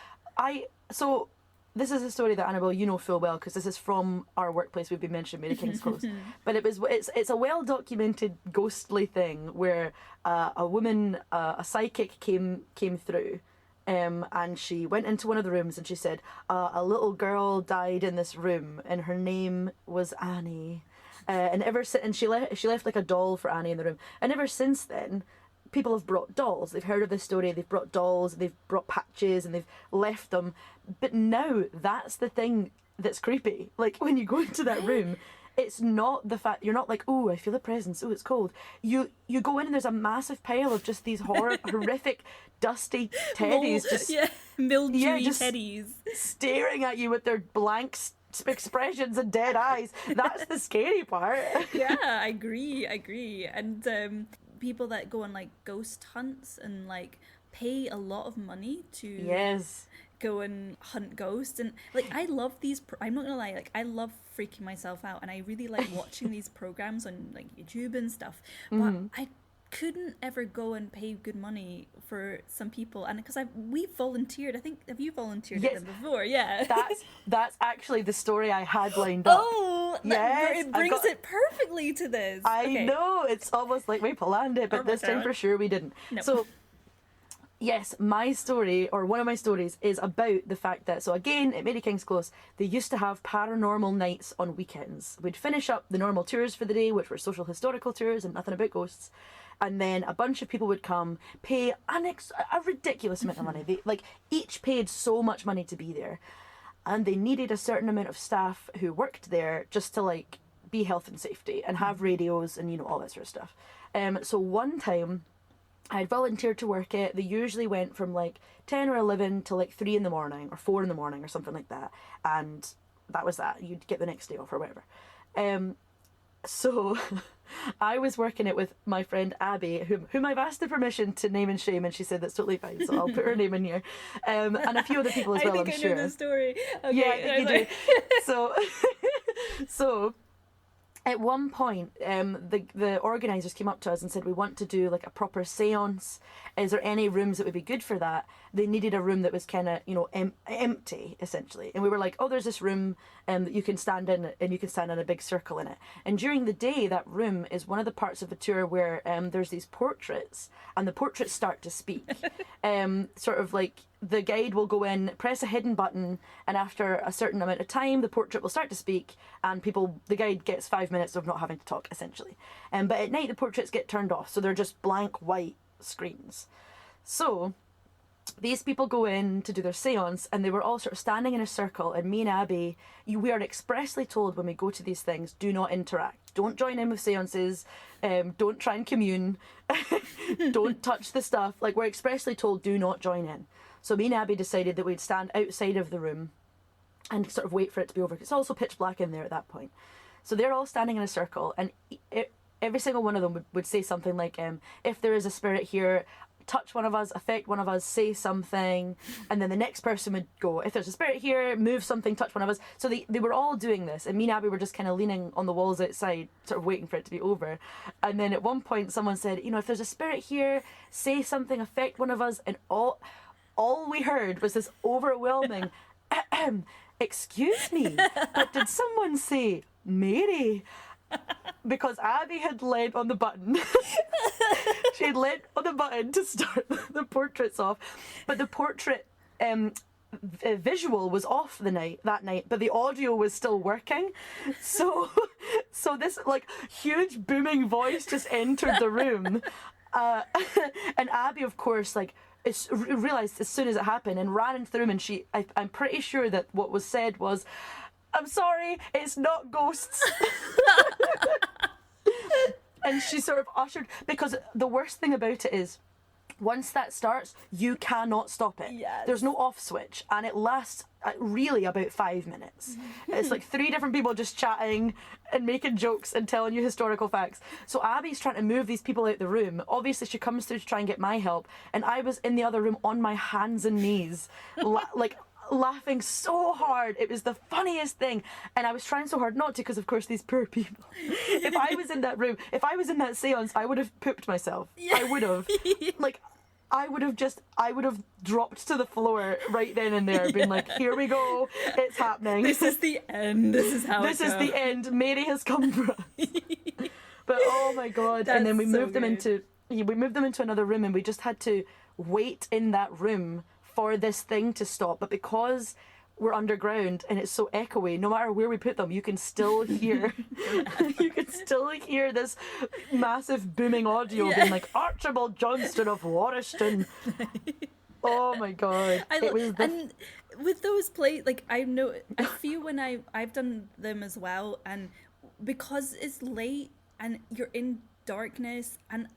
so this is a story that, Annabel, you know full well, because this is from our workplace. We've been mentioned, Mary King's Close. But it's a well documented ghostly thing where a woman, a psychic came through, and she went into one of the rooms and she said, a little girl died in this room and her name was Annie, and she left like a doll for Annie in the room, and ever since then, people have brought dolls. They've heard of this story. They've brought dolls. They've brought patches, and they've left them. But now that's the thing that's creepy. Like, when you go into that room, it's not the fact you're not like, oh, I feel a presence. Oh, it's cold. You go in and there's a massive pile of just these horrific, dusty teddies, mildewy teddies staring at you with their blank expressions and dead eyes. That's the scary part. Yeah, I agree. And people that go on like ghost hunts and like pay a lot of money to go and hunt ghosts, and like I love these I'm not gonna lie, like I love freaking myself out, and I really like watching these programs on like YouTube and stuff, but I couldn't ever go and pay good money for some people, and because we volunteered. I think, have you volunteered at them before? Yeah. That's actually the story I had lined up. Oh, yes, it brings it perfectly to this. I know, it's almost like we planned it, but this time for sure we didn't. No. So yes, my story, or one of my stories, is about the fact that, so again, at Mary King's Close, they used to have paranormal nights on weekends. We'd finish up the normal tours for the day, which were social historical tours and nothing about ghosts. And then a bunch of people would come, pay a ridiculous amount of money. They each paid so much money to be there. And they needed a certain amount of staff who worked there just to like be health and safety and have radios and, you know, all that sort of stuff. So one time I had volunteered to work it. They usually went from like 10 or 11 to like 3 in the morning or 4 in the morning or something like that. And that was that. You'd get the next day off or whatever. So I was working it with my friend Abby, whom I've asked the permission to name and shame, and she said that's totally fine, so I'll put her name in here. And a few other people as well, I'm sure. I know the story. Okay, yeah, I think you do. So at one point, the organisers came up to us and said, we want to do like a proper seance. Is there any rooms that would be good for that? They needed a room that was kind of, you know, empty, essentially. And we were like, oh, there's this room that you can stand in, and you can stand in a big circle in it. And during the day, that room is one of the parts of the tour where there's these portraits, and the portraits start to speak. Sort of like the guide will go in, press a hidden button, and after a certain amount of time, the portrait will start to speak, and the guide gets 5 minutes of not having to talk, essentially. But at night, the portraits get turned off, so they're just blank white screens. So these people go in to do their seance, and they were all sort of standing in a circle, and me and Abby, we are expressly told when we go to these things, do not interact. Don't join in with seances. Don't try and commune. Don't touch the stuff. Like, we're expressly told, do not join in. So me and Abby decided that we'd stand outside of the room and sort of wait for it to be over. It's also pitch black in there at that point. So they're all standing in a circle, and every single one of them would say something like, if there is a spirit here, touch one of us, affect one of us, say something, and then the next person would go, if there's a spirit here, move something, touch one of us. So they were all doing this, and me and Abby were just kind of leaning on the walls outside, sort of waiting for it to be over. And then at one point someone said, if there's a spirit here, say something, affect one of us, and all we heard was this overwhelming excuse me, but did someone say Mary? Because Abby had led on the button. She had led on the button to start the portraits off, but the portrait visual was off that night, but the audio was still working. So this like huge booming voice just entered the room, and Abby, of course, like realized as soon as it happened and ran into the room, and I'm pretty sure that what was said was, "I'm sorry, it's not ghosts." And she sort of ushered, because the worst thing about it is, once that starts, you cannot stop it. Yes. There's no off switch, and it lasts really about 5 minutes. It's like 3 different people just chatting and making jokes and telling you historical facts. So Abby's trying to move these people out the room. Obviously, she comes through to try and get my help, and I was in the other room on my hands and knees, laughing so hard. It was the funniest thing, and I was trying so hard not to, because of course these poor people. If I was in that room, if I was in that seance, I would have pooped myself. I would have. Like, I would have dropped to the floor right then and there, being like, here we go, it's happening. This is the end. This is how this is the end. Mary has come for us. But oh my god. That's and then we so moved them good. into another room, and we just had to wait in that room for this thing to stop. But because we're underground and it's so echoey, no matter where we put them, you can still hear this massive booming audio being like, Archibald Johnston of Warriston. Oh my god. And with those plays, like, I feel when I've done them as well, and because it's late and you're in darkness, and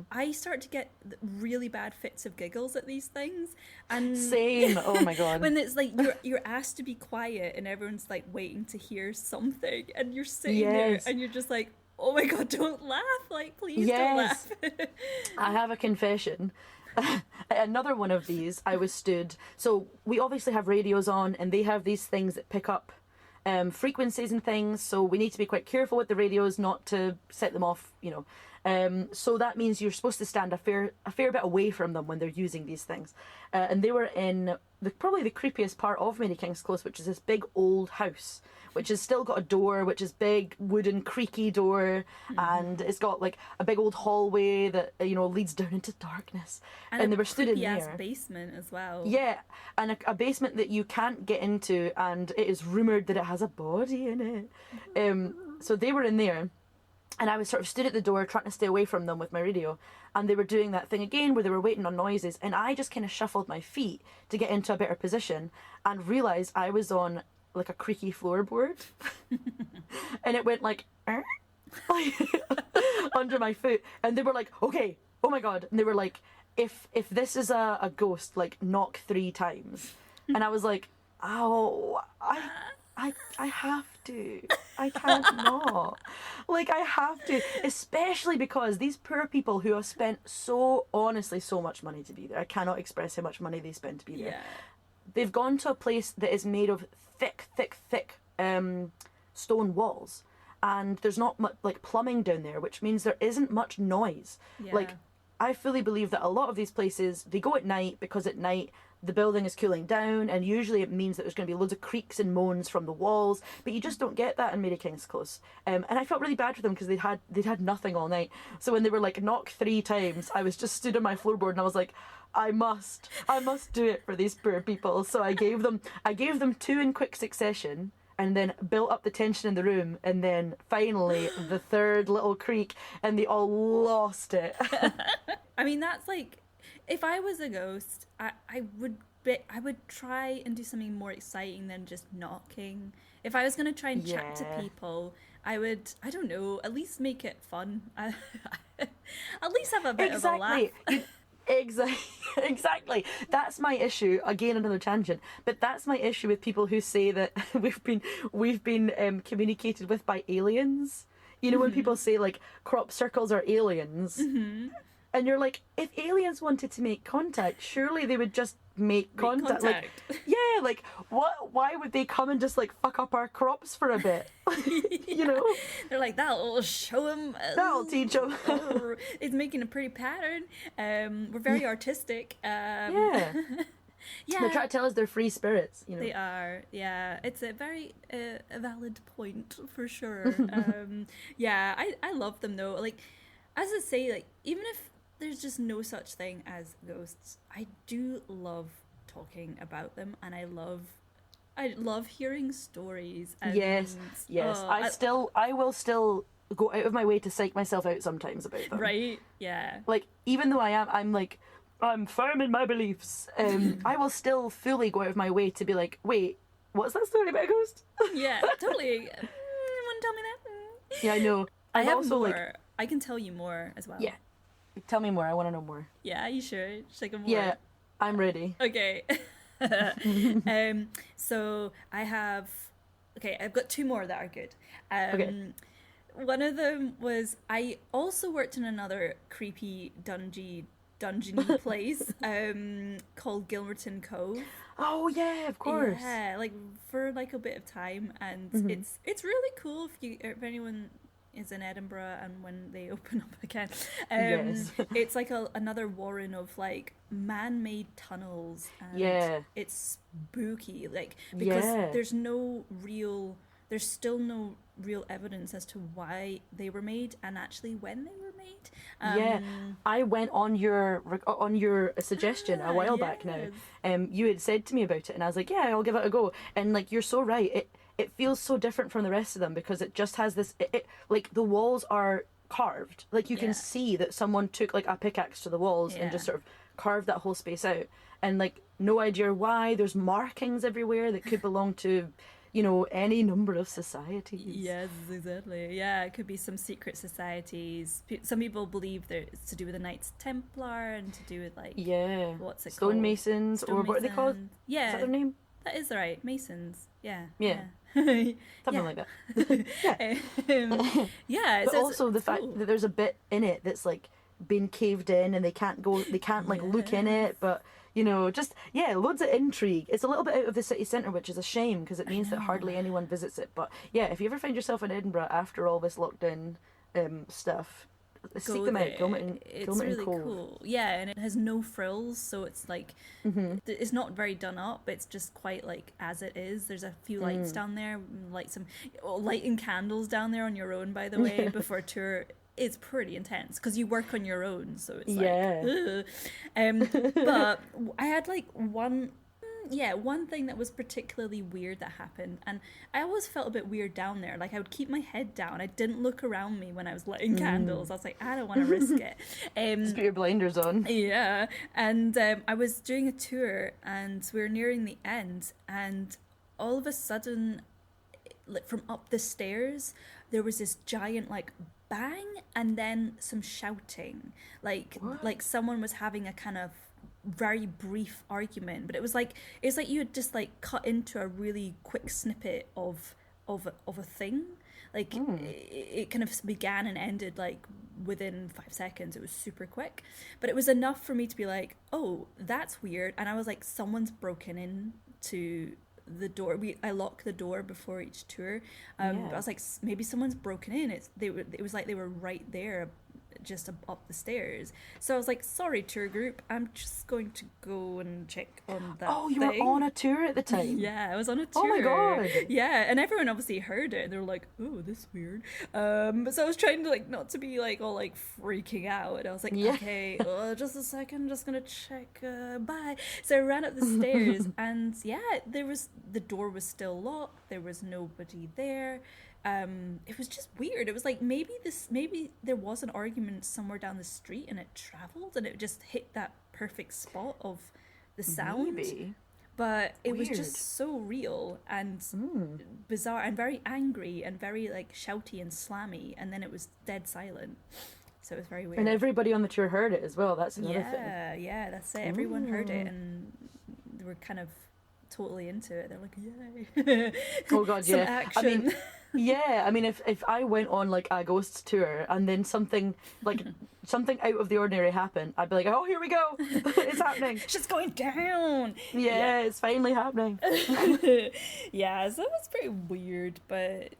I start to get really bad fits of giggles at these things, and same. Oh my god. when it's like you're asked to be quiet and everyone's like waiting to hear something, and you're sitting there and you're just like, oh my god, don't laugh, like, please don't laugh. I have a confession. Another one of these, I was stood, so we obviously have radios on, and they have these things that pick up frequencies and things, so we need to be quite careful with the radios not to set them off, so that means you're supposed to stand a fair bit away from them when they're using these things, and they were in probably the creepiest part of Mary King's Close, which is this big old house, which has still got a door, which is big wooden creaky door, and it's got like a big old hallway that leads down into darkness, and they were stood in there. Basement as well. Yeah, and a basement that you can't get into, and it is rumoured that it has a body in it. So they were in there, and I was sort of stood at the door trying to stay away from them with my radio, and they were doing that thing again where they were waiting on noises, and I just kind of shuffled my feet to get into a better position and realised I was on like a creaky floorboard and it went like under my foot, and they were like, okay, oh my god, and they were like, if this is a ghost, like, knock 3 times. And I was like, ow, I have to. I can't not. Like, I have to. Especially because these poor people who have spent so much money to be there. I cannot express how much money they spent to be there. Yeah. They've gone to a place that is made of thick stone walls. And there's not much, like, plumbing down there, which means there isn't much noise. Yeah. Like, I fully believe that a lot of these places, they go at night because at night the building is cooling down, and usually it means that there's going to be loads of creaks and moans from the walls, but you just don't get that in Mary King's Close. And I felt really bad for them because they'd had nothing all night. So when they were like, knock 3 times, I was just stood on my floorboard and I was like, I must do it for these poor people. So I gave them 2 in quick succession, and then built up the tension in the room, and then finally the 3rd little creak, and they all lost it. I mean, that's like, if I was a ghost, I would try and do something more exciting than just knocking. If I was going to try and chat to people, I would, I don't know, at least make it fun. At least have a bit of a laugh. Exactly. That's my issue. Again, another tangent. But that's my issue with people who say that we've been communicated with by aliens. You know, when people say like crop circles are aliens, and you're like, if aliens wanted to make contact, surely they would just make contact. Like, yeah, like what? Why would they come and just like fuck up our crops for a bit? You know, they're like, that'll show them. That'll teach them. It's making a pretty pattern. We're very artistic. Yeah. Yeah. They're trying to tell us they're free spirits. You know. They are. Yeah, it's a very a valid point for sure. Yeah, I love them though. Like, as I say, like even if there's just no such thing as ghosts, I do love talking about them, and I love hearing stories. And, yes. I will still go out of my way to psych myself out sometimes about them. Right? Yeah. Like, even though I'm firm in my beliefs, I will still fully go out of my way to be like, wait, what's that story about a ghost? Yeah, totally. Want to tell me that? Yeah, I know. I have also more. Like, I can tell you more as well. Yeah. Tell me more. I want to know more. Yeah, you sure? Should I go more? Yeah, I'm ready. Okay. So I've got two more that are good. Okay. One of them was, I also worked in another creepy dungeony place called Gilmerton Cove. Oh yeah, of course. Yeah, like for like a bit of time, and it's really cool if anyone is in Edinburgh and when they open up again. Yes. It's like another warren of like man-made tunnels, and it's spooky, like, because there's still no real evidence as to why they were made and actually when they were made. I went on your suggestion a while back now. You had said to me about it, and I was like, yeah, I'll give it a go. And like, you're so right. It feels so different from the rest of them because it just has this. Like the walls are carved. Like you can see that someone took like a pickaxe to the walls and just sort of carved that whole space out. And like, no idea why. There's markings everywhere that could belong to, you know, any number of societies. Yes, exactly. Yeah, it could be some secret societies. Some people believe that it's to do with the Knights Templar and to do with like what's it called? Stonemasons, or what are they called? Yeah, is that their name? That is right, Masons. Yeah. Something like that. Yeah. But also the fact that there's a bit in it that's like been caved in and they can't like look in it, but you know, just loads of intrigue. It's a little bit out of the city centre, which is a shame because it means that hardly anyone visits it. But yeah, if you ever find yourself in Edinburgh after all this lockdown stuff, seek them out. It's really cool. Yeah, and it has no frills, so it's like it's not very done up. It's just quite like as it is. There's a few lights down there, lighting candles down there on your own, by the way, before a tour. It's pretty intense because you work on your own, so it's like but I had like one thing that was particularly weird that happened, and I always felt a bit weird down there. Like, I would keep my head down. I didn't look around me when I was lighting candles. I was like, I don't want to risk it. Just put your blinders on. Yeah. And I was doing a tour, and we were nearing the end, and all of a sudden, like, from up the stairs, there was this giant like bang and then some shouting, like someone was having a kind of very brief argument, but it was like you had just like cut into a really quick snippet of a thing, like it kind of began and ended like within 5 seconds. It was super quick, but it was enough for me to be like, oh, that's weird. And I was like, someone's broken in to the door. I lock the door before each tour, but I was like, maybe someone's broken in. It was like they were right there, just up the stairs. So I was like, sorry, tour group, I'm just going to go and check on that. Oh, you were on a tour at the time? Yeah, I was on a tour. Oh my god. Yeah, and everyone obviously heard it. They were like, oh, this is weird. So I was trying to like not to be like all like freaking out, and I was like, okay, just a second, just gonna check. Bye. So I ran up the stairs, and the door was still locked. There was nobody there. it was just weird. It was like maybe there was an argument somewhere down the street and it traveled and it just hit that perfect spot of the sound. Maybe. But it Weird. was just so real and bizarre and very angry and very like shouty and slammy, and then it was dead silent. So it was very weird. And everybody on the tour heard it as well. That's another thing. Yeah, that's it. Everyone heard it and they were kind of totally into it. They're like, yay. Oh god, Some yeah. action. I mean, yeah, I mean if I went on like a ghost tour and then something out of the ordinary happened, I'd be like, oh, here we go. It's happening. It's just going down. Yeah, it's finally happening. Yeah, so that was pretty weird, but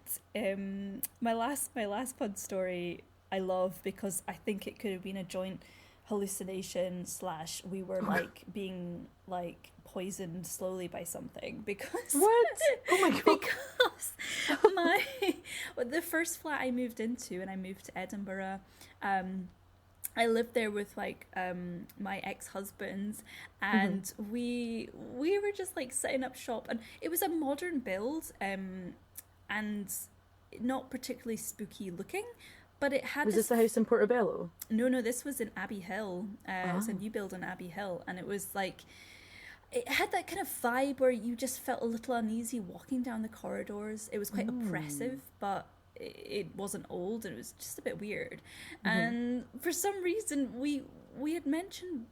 my last fun story I love because I think it could have been a joint hallucination / we were like being like poisoned slowly by something because What? Oh my god. Because the first flat I moved into, and I moved to Edinburgh, I lived there with like my ex-husband, and we were just like setting up shop, and it was a modern build and not particularly spooky looking. But it had. Was this the house in Portobello? No, this was in Abbey Hill. It was a new build in Abbey Hill, and it was like, it had that kind of vibe where you just felt a little uneasy walking down the corridors. It was quite oppressive, but it wasn't old, and it was just a bit weird. And for some reason, we had mentioned,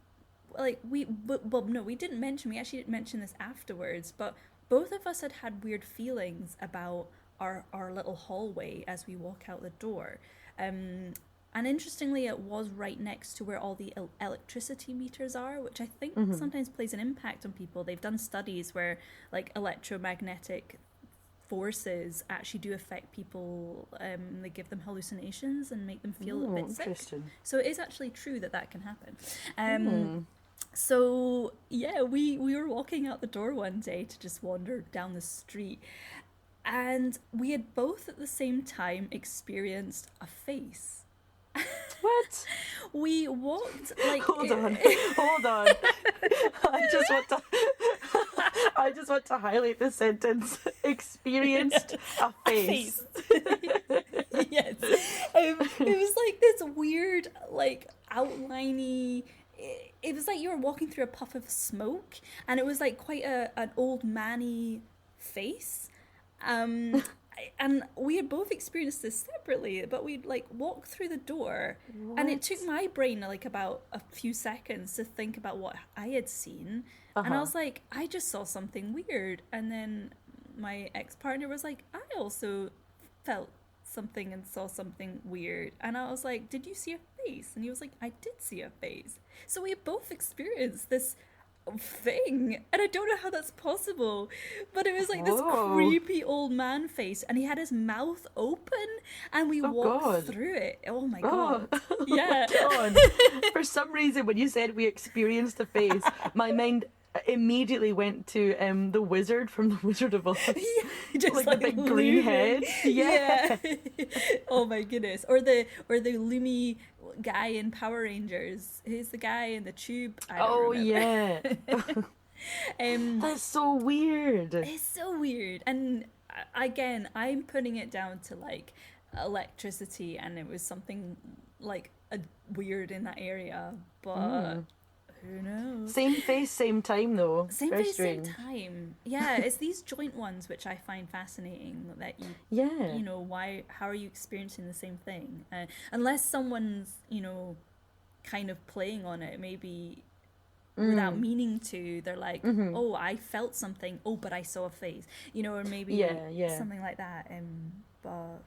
like we didn't mention. We actually didn't mention this afterwards, but both of us had weird feelings about our little hallway as we walk out the door. And interestingly, it was right next to where all the electricity meters are, which I think sometimes plays an impact on people. They've done studies where like electromagnetic forces actually do affect people. They give them hallucinations and make them feel a bit sick. So it is actually true that can happen. So yeah, we were walking out the door one day to just wander down the street, and we had both at the same time experienced a face. What? We walked like... Hold on. I just want to highlight the sentence. Experienced a face. Yes. It was like this weird, like, outliney... It was like you were walking through a puff of smoke, and it was like quite an old man-y face. And we had both experienced this separately, but we'd like walk through the door. What? And it took my brain like about a few seconds to think about what I had seen. And I was like, I just saw something weird. And then my ex-partner was like, I also felt something and saw something weird. And I was like, did you see a face? And he was like, I did see a face. So we both experienced this thing, and I don't know how that's possible, but it was like this creepy old man face, and he had his mouth open, and we walked through it. Oh my god. Yeah. For some reason when you said we experienced a face, my mind immediately went to the wizard from the Wizard of Oz. Yeah, just like the big green head. Yeah. Oh my goodness. Or the Lumi guy in Power Rangers. Who's the guy in the tube? I don't remember. Yeah. That's so weird. It's so weird. And again, I'm putting it down to like electricity, and it was something like weird in that area, but who knows? Same face, same time though. Same Very face, strange. same time. Yeah, it's these joint ones which I find fascinating. That you know, how are you experiencing the same thing? Unless someone's, you know, kind of playing on it, maybe without meaning to. They're like, oh, I felt something. Oh, but I saw a face. You know, or maybe something like that. But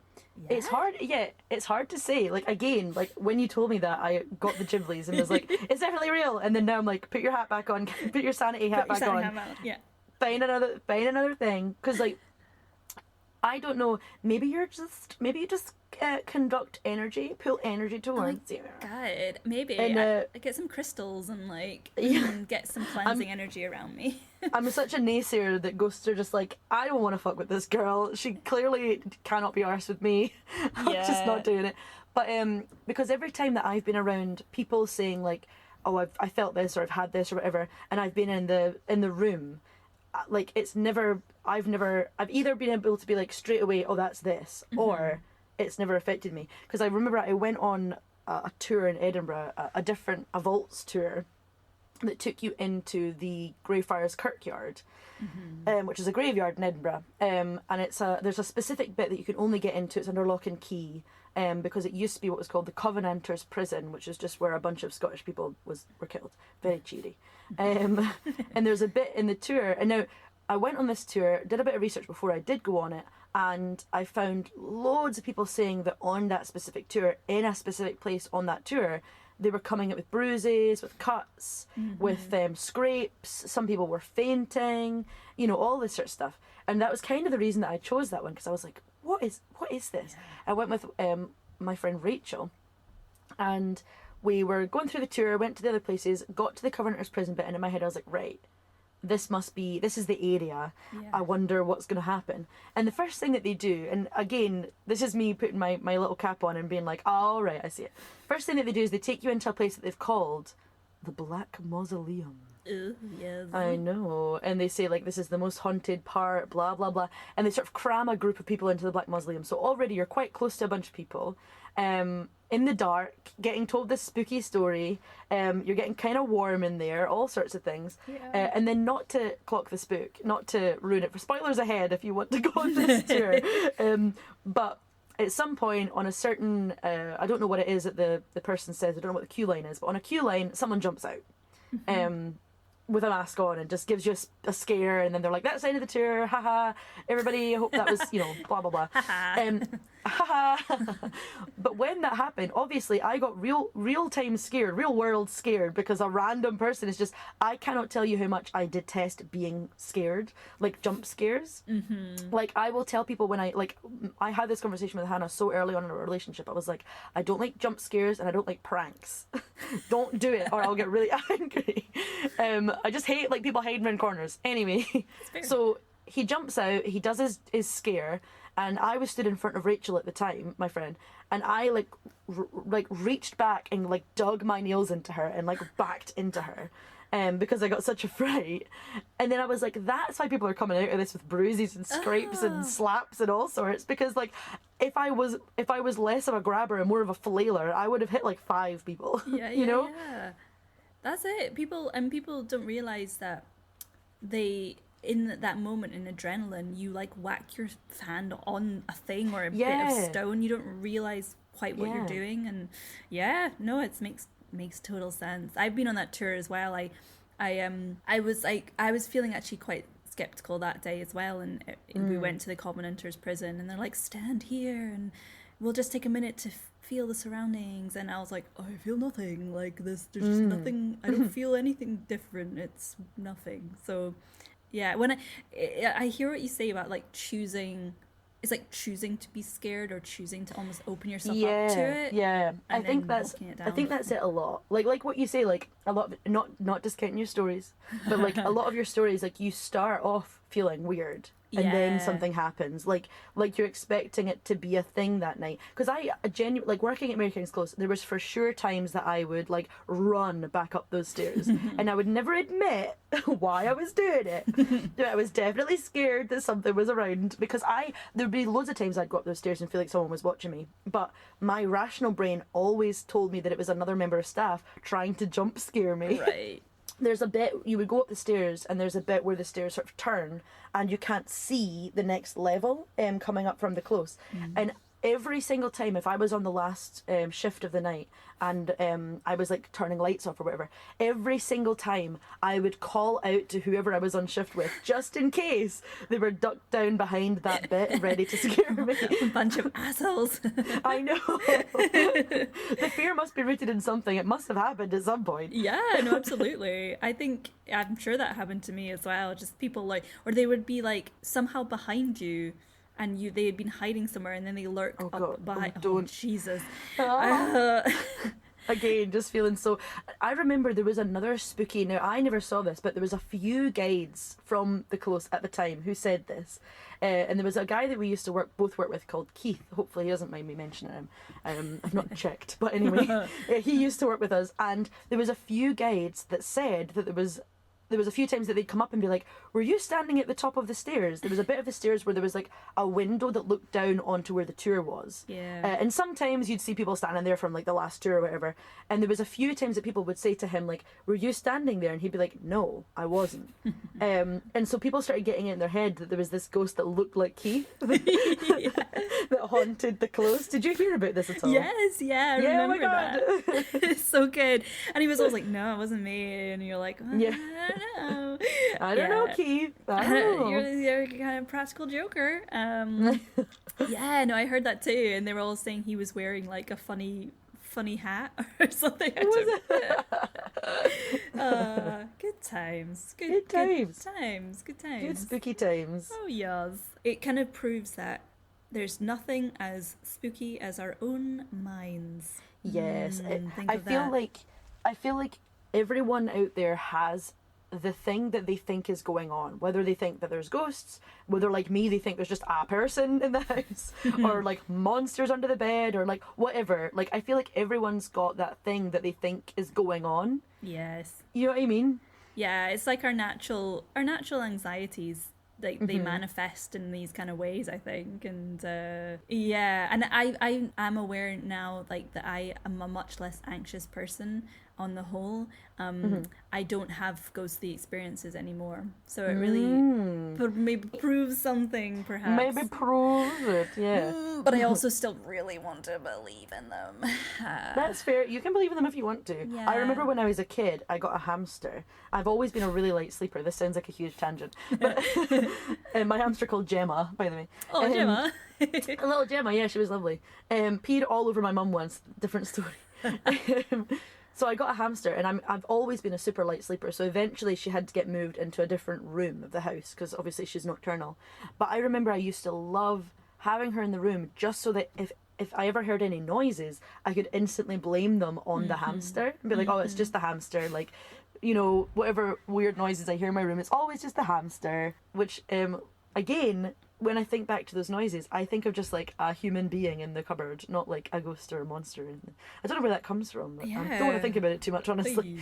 yeah. It's hard to say. Like, again, like when you told me that, I got the Ghiblies and was like, it's definitely real. And then now I'm like, put your hat back on, put your sanity hat back on. Yeah. Find another thing, because like, I don't know. Maybe you just conduct energy, pull energy towards you. God, maybe and, I get some crystals and like get some cleansing energy around me. I'm such a naysayer that ghosts are just like, I don't want to fuck with this girl. She clearly cannot be arsed with me. I'm just not doing it. But because every time that I've been around people saying like, oh, I felt this or I've had this or whatever, and I've been in the room, like it's never, I've either been able to be like straight away, oh that's this, or it's never affected me. Because I remember I went on a tour in Edinburgh, a vaults tour that took you into the Greyfriars Kirkyard, which is a graveyard in Edinburgh, and there's a specific bit that you can only get into. It's under lock and key, because it used to be what was called the Covenanters Prison, which is just where a bunch of Scottish people were killed. Very cheery. And there's a bit in the tour, and now I went on this tour, did a bit of research before I did go on it, and I found loads of people saying that on that specific tour, in a specific place on that tour, they were coming up with bruises, with cuts, with scrapes. Some people were fainting, all this sort of stuff. And that was kind of the reason that I chose that one, because I was like, what is this? Yeah. I went with my friend Rachel, and we were going through the tour, went to the other places, got to the Covenanters Prison bit, and in my head I was like, right, this is the area. Yeah. I wonder what's going to happen. And the first thing that they do, and again, this is me putting my little cap on and being like, oh, right, I see it. First thing that they do is they take you into a place that they've called the Black Mausoleum. Ooh, yes. I know. And they say, like, this is the most haunted part, blah, blah, blah. And they sort of cram a group of people into the Black Mausoleum. So already you're quite close to a bunch of people. In the dark, getting told this spooky story, you're getting kind of warm in there, all sorts of things. Yeah. And then, not to clock the spook, not to ruin it for spoilers ahead if you want to go on this tour, but at some point on a certain, I don't know what it is that the person says, I don't know what the queue line is, but on a queue line, someone jumps out. With a mask on and just gives you a scare, and then they're like, that's the end of the tour, haha, everybody, I hope that was, blah, blah, blah. But when that happened, obviously I got real time scared, real world scared, because a random person is just, I cannot tell you how much I detest being scared, like jump scares. Like, I will tell people when I had this conversation with Hannah so early on in our relationship. I was like, I don't like jump scares and I don't like pranks. Don't do it or I'll get really angry. I just hate people hiding in corners. Anyway, so he jumps out, he does his scare, and I was stood in front of Rachel at the time, my friend, and I reached back and dug my nails into her and backed into her, because I got such a fright. And then I was like, that's why people are coming out of this with bruises and scrapes and slaps and all sorts, because if I was less of a grabber and more of a flailer, I would have hit 5 people. Yeah, yeah. That's it. People don't realize that in that moment in adrenaline, you whack your hand on a thing or a bit of stone. You don't realize quite what you're doing, and it makes total sense. I've been on that tour as well. I was feeling actually quite skeptical that day as well, and we went to the Covenanters Prison, and they're like, stand here and we'll just take a minute to feel the surroundings. And I was like, I feel nothing, there's just nothing. I don't feel anything different. It's nothing. So yeah, when I hear what you say about choosing, it's choosing to be scared or choosing to almost open yourself up to it. Yeah, I think that's it a lot. Like what you say, a lot of it, not discounting your stories, but a lot of your stories, you start off feeling weird. And then something happens, like you're expecting it to be a thing that night. Because I genuinely, working at Mary King's Close, there was for sure times that I would run back up those stairs, and I would never admit why I was doing it. I was definitely scared that something was around, because there'd be loads of times I'd go up those stairs and feel like someone was watching me, but my rational brain always told me that it was another member of staff trying to jump scare me. Right. There's a bit, you would go up the stairs, and there's a bit where the stairs sort of turn and you can't see the next level coming up from the close. And every single time, if I was on the last shift of the night and I was turning lights off or whatever, every single time I would call out to whoever I was on shift with, just in case they were ducked down behind that bit ready to scare me. A bunch of assholes. I know. The fear must be rooted in something. It must have happened at some point. Yeah, no, absolutely. I'm sure that happened to me as well. Just people or they would be somehow behind you, and they had been hiding somewhere, and then they lurk up behind. Oh, Jesus. Again, just feeling so... I remember there was another spooky... Now, I never saw this, but there was a few guides from the Close at the time who said this. And there was a guy that we used to both work with called Keith. Hopefully he doesn't mind me mentioning him. I've not checked. But anyway, he used to work with us. And there was a few guides that said that there was there was a few times that they'd come up and be like, were you standing at the top of the stairs? There was a bit of the stairs where there was like a window that looked down onto where the tour was. Yeah. And sometimes you'd see people standing there from like the last tour or whatever. And there was a few times that people would say to him like, were you standing there? And he'd be like, no, I wasn't. And so people started getting it in their head that there was this ghost that looked like Keith that haunted the close. Did you hear about this at all? Yes, yeah, I remember oh my God. that. It's so good. And he was always like, no, it wasn't me. And you're like, well, Yeah. I don't know. I don't know, Keith. I don't know. You're kind of practical joker. Yeah, no, I heard that too. And they were all saying he was wearing like a funny hat or something. Good times. Good times. Good spooky times. Oh, yes. It kind of proves that there's nothing as spooky as our own minds. Yes. I feel like everyone out there has the thing that they think is going on, whether they think that there's ghosts, whether like me they think there's just a person in the house or like monsters under the bed or like whatever. Like I feel like everyone's got that thing that they think is going on. Yes. You know what I mean? Yeah, it's like our natural anxieties, like they manifest in these kind of ways, I think. And yeah, and I am aware now like that I am a much less anxious person on the whole. I don't have ghostly experiences anymore, so it really maybe proves something, perhaps. Maybe proves it, yeah. But I also still really want to believe in them. That's fair. You can believe in them if you want to. Yeah. I remember when I was a kid, I got a hamster. I've always been a really light sleeper. This sounds like a huge tangent, but my hamster called Gemma, by the way. Oh, Gemma. A little Gemma, yeah, she was lovely. Peed all over my mum once. Different story. So I got a hamster, and I've always been a super light sleeper. So eventually she had to get moved into a different room of the house because obviously she's nocturnal. But I remember I used to love having her in the room just so that if I ever heard any noises, I could instantly blame them on the hamster and be like, oh, it's just the hamster. Like, you know, whatever weird noises I hear in my room, it's always just the hamster. Which, again, when I think back to those noises, I think of just like a human being in the cupboard, not like a ghost or a monster. I don't know where that comes from. Yeah. I don't want to think about it too much, honestly.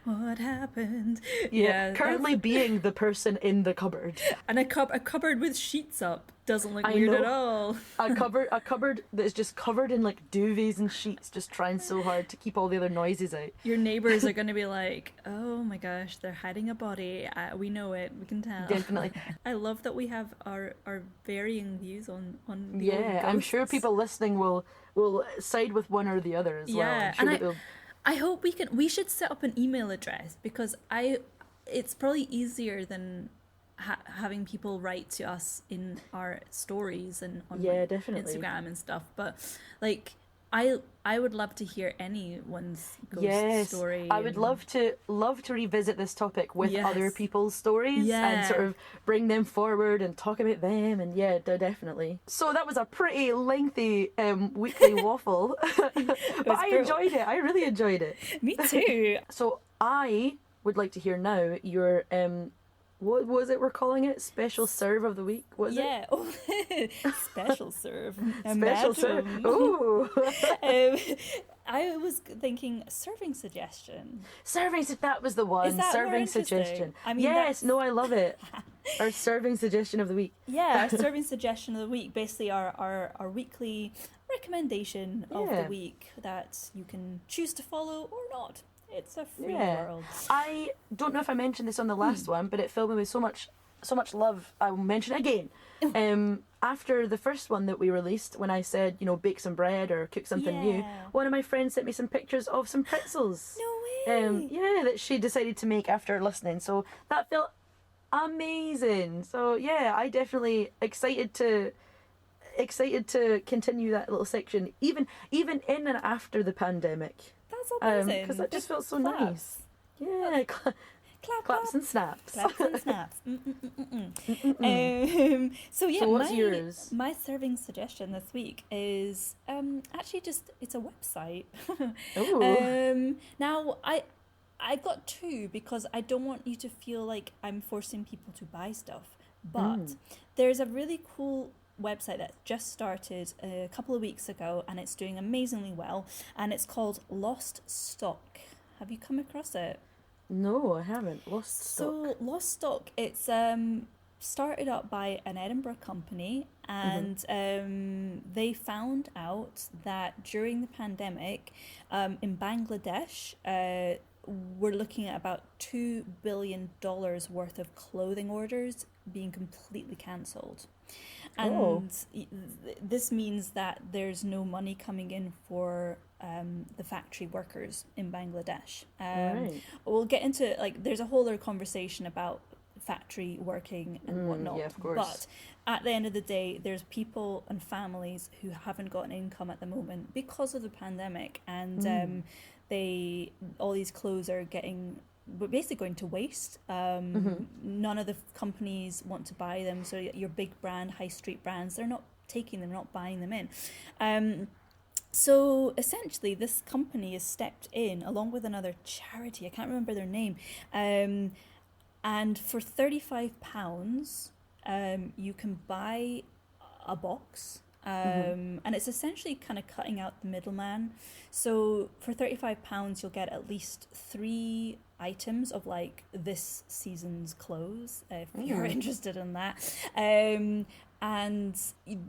What happened? Yeah, currently being the person in the cupboard. And a cupboard with sheets up doesn't look weird at all. A cupboard that is just covered in like duvets and sheets, just trying so hard to keep all the other noises out. Your neighbours are going to be like, oh my gosh, they're hiding a body. We know it. We can tell. Definitely. I love that we have our varying views on the yeah, I'm sure people listening will side with one or the other as well. Yeah, sure, and I hope we should set up an email address because it's probably easier than having people write to us in our stories and on definitely. Instagram and stuff. But like I would love to hear anyone's ghost story. I would love to revisit this topic with other people's stories and sort of bring them forward and talk about them, and definitely. So that was a pretty lengthy weekly waffle, but I enjoyed it. I really enjoyed it. Me too. So I would like to hear now your what was it we're calling it? Special serve of the week? Was it? Yeah. Oh, special serve. Special serve. Ooh. I was thinking serving suggestion. That was the one. Is that serving more suggestion. I mean, yes, no, I love it. Our serving suggestion of the week. Yeah, our serving suggestion of the week. Basically our weekly recommendation of the week that you can choose to follow or not. It's a free world. I don't know if I mentioned this on the last one, but it filled me with so much love. I will mention it again. After the first one that we released, when I said, bake some bread or cook something new, one of my friends sent me some pictures of some pretzels. No way. That she decided to make after listening. So that felt amazing. So yeah, I definitely excited to continue that little section, even in and after the pandemic. That's amazing. Because that just felt so nice. Yeah, claps and snaps. Claps and snaps. So what's yours? My serving suggestion this week is actually it's a website. Now I've got two because I don't want you to feel like I'm forcing people to buy stuff, but there's a really cool website that just started a couple of weeks ago and it's doing amazingly well, and it's called Lost Stock. Have you come across it? No, I haven't. Lost Stock. So Lost Stock, it's started up by an Edinburgh company, and they found out that during the pandemic, in Bangladesh, we're looking at about $2 billion worth of clothing orders being completely cancelled. And this means that there's no money coming in for the factory workers in Bangladesh. Right. We'll get into, like, there's a whole other conversation about factory working and whatnot. Yeah, of course. But at the end of the day, there's people and families who haven't got an income at the moment because of the pandemic, and all these clothes are basically going to waste. None of the companies want to buy them, so your big brand, high street brands, they're not taking them, not buying them in. So essentially, this company has stepped in along with another charity. I can't remember their name. And for £35, you can buy a box. And it's essentially kind of cutting out the middleman. So for £35, you'll get at least 3 items of like this season's clothes, if you're interested in that. And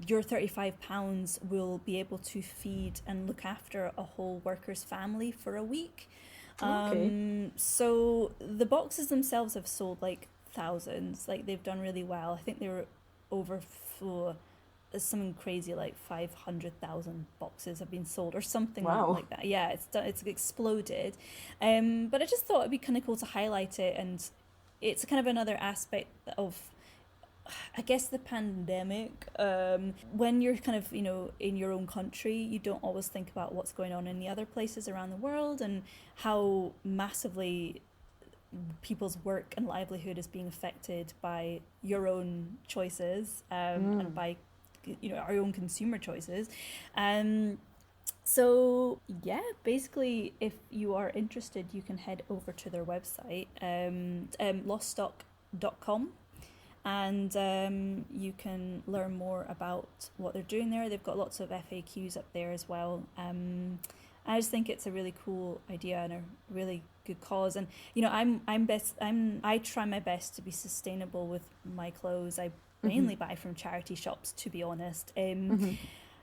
your £35 will be able to feed and look after a whole worker's family for a week. So the boxes themselves have sold like thousands. Like, they've done really well. I think they were over something crazy, like 500,000 boxes have been sold or something like that. Yeah, it's exploded. But I just thought it'd be kind of cool to highlight it, and it's kind of another aspect of, I guess, the pandemic. When you're kind of, in your own country, you don't always think about what's going on in the other places around the world and how massively people's work and livelihood is being affected by your own choices, and by our own consumer choices. So yeah, basically, if you are interested, you can head over to their website, loststock.com, and you can learn more about what they're doing there. They've got lots of FAQs up there as well. I just think it's a really cool idea and a really good cause. And I try my best to be sustainable with my clothes. I mainly buy from charity shops, to be honest.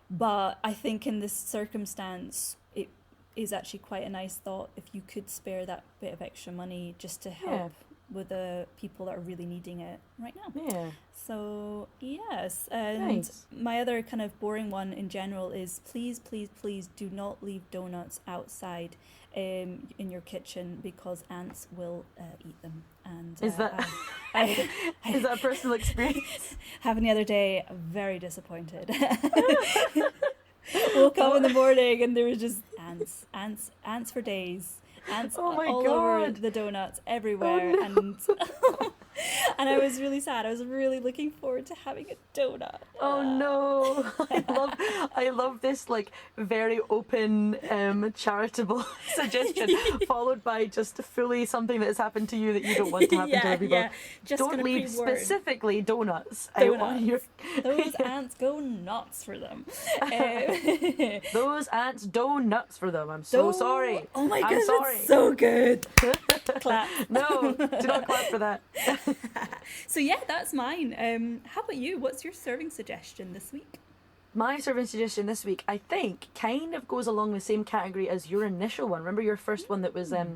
But I think in this circumstance, it is actually quite a nice thought if you could spare that bit of extra money just to help with the people that are really needing it right now. Yeah. So, yes. And my other kind of boring one in general is please, please, please do not leave donuts outside in your kitchen, because ants will eat them. And is that is that a personal experience? Happened the other day. Very disappointed. Woke up in the morning and there was just ants for days. Ants all over the donuts everywhere. And I was really sad. I was really looking forward to having a donut. Oh no. I love this like very open charitable suggestion followed by just fully something that has happened to you that you don't want to happen to other people. Just don't leave specifically donuts. Those ants go nuts for them. Those ants do nuts for them. I'm so sorry. Oh my goodness, that's so good. Clap. No, do not clap for that. So yeah, that's mine. How about you? What's your serving suggestion this week? My serving suggestion this week, I think, kind of goes along the same category as your initial one. Remember your first one that was, what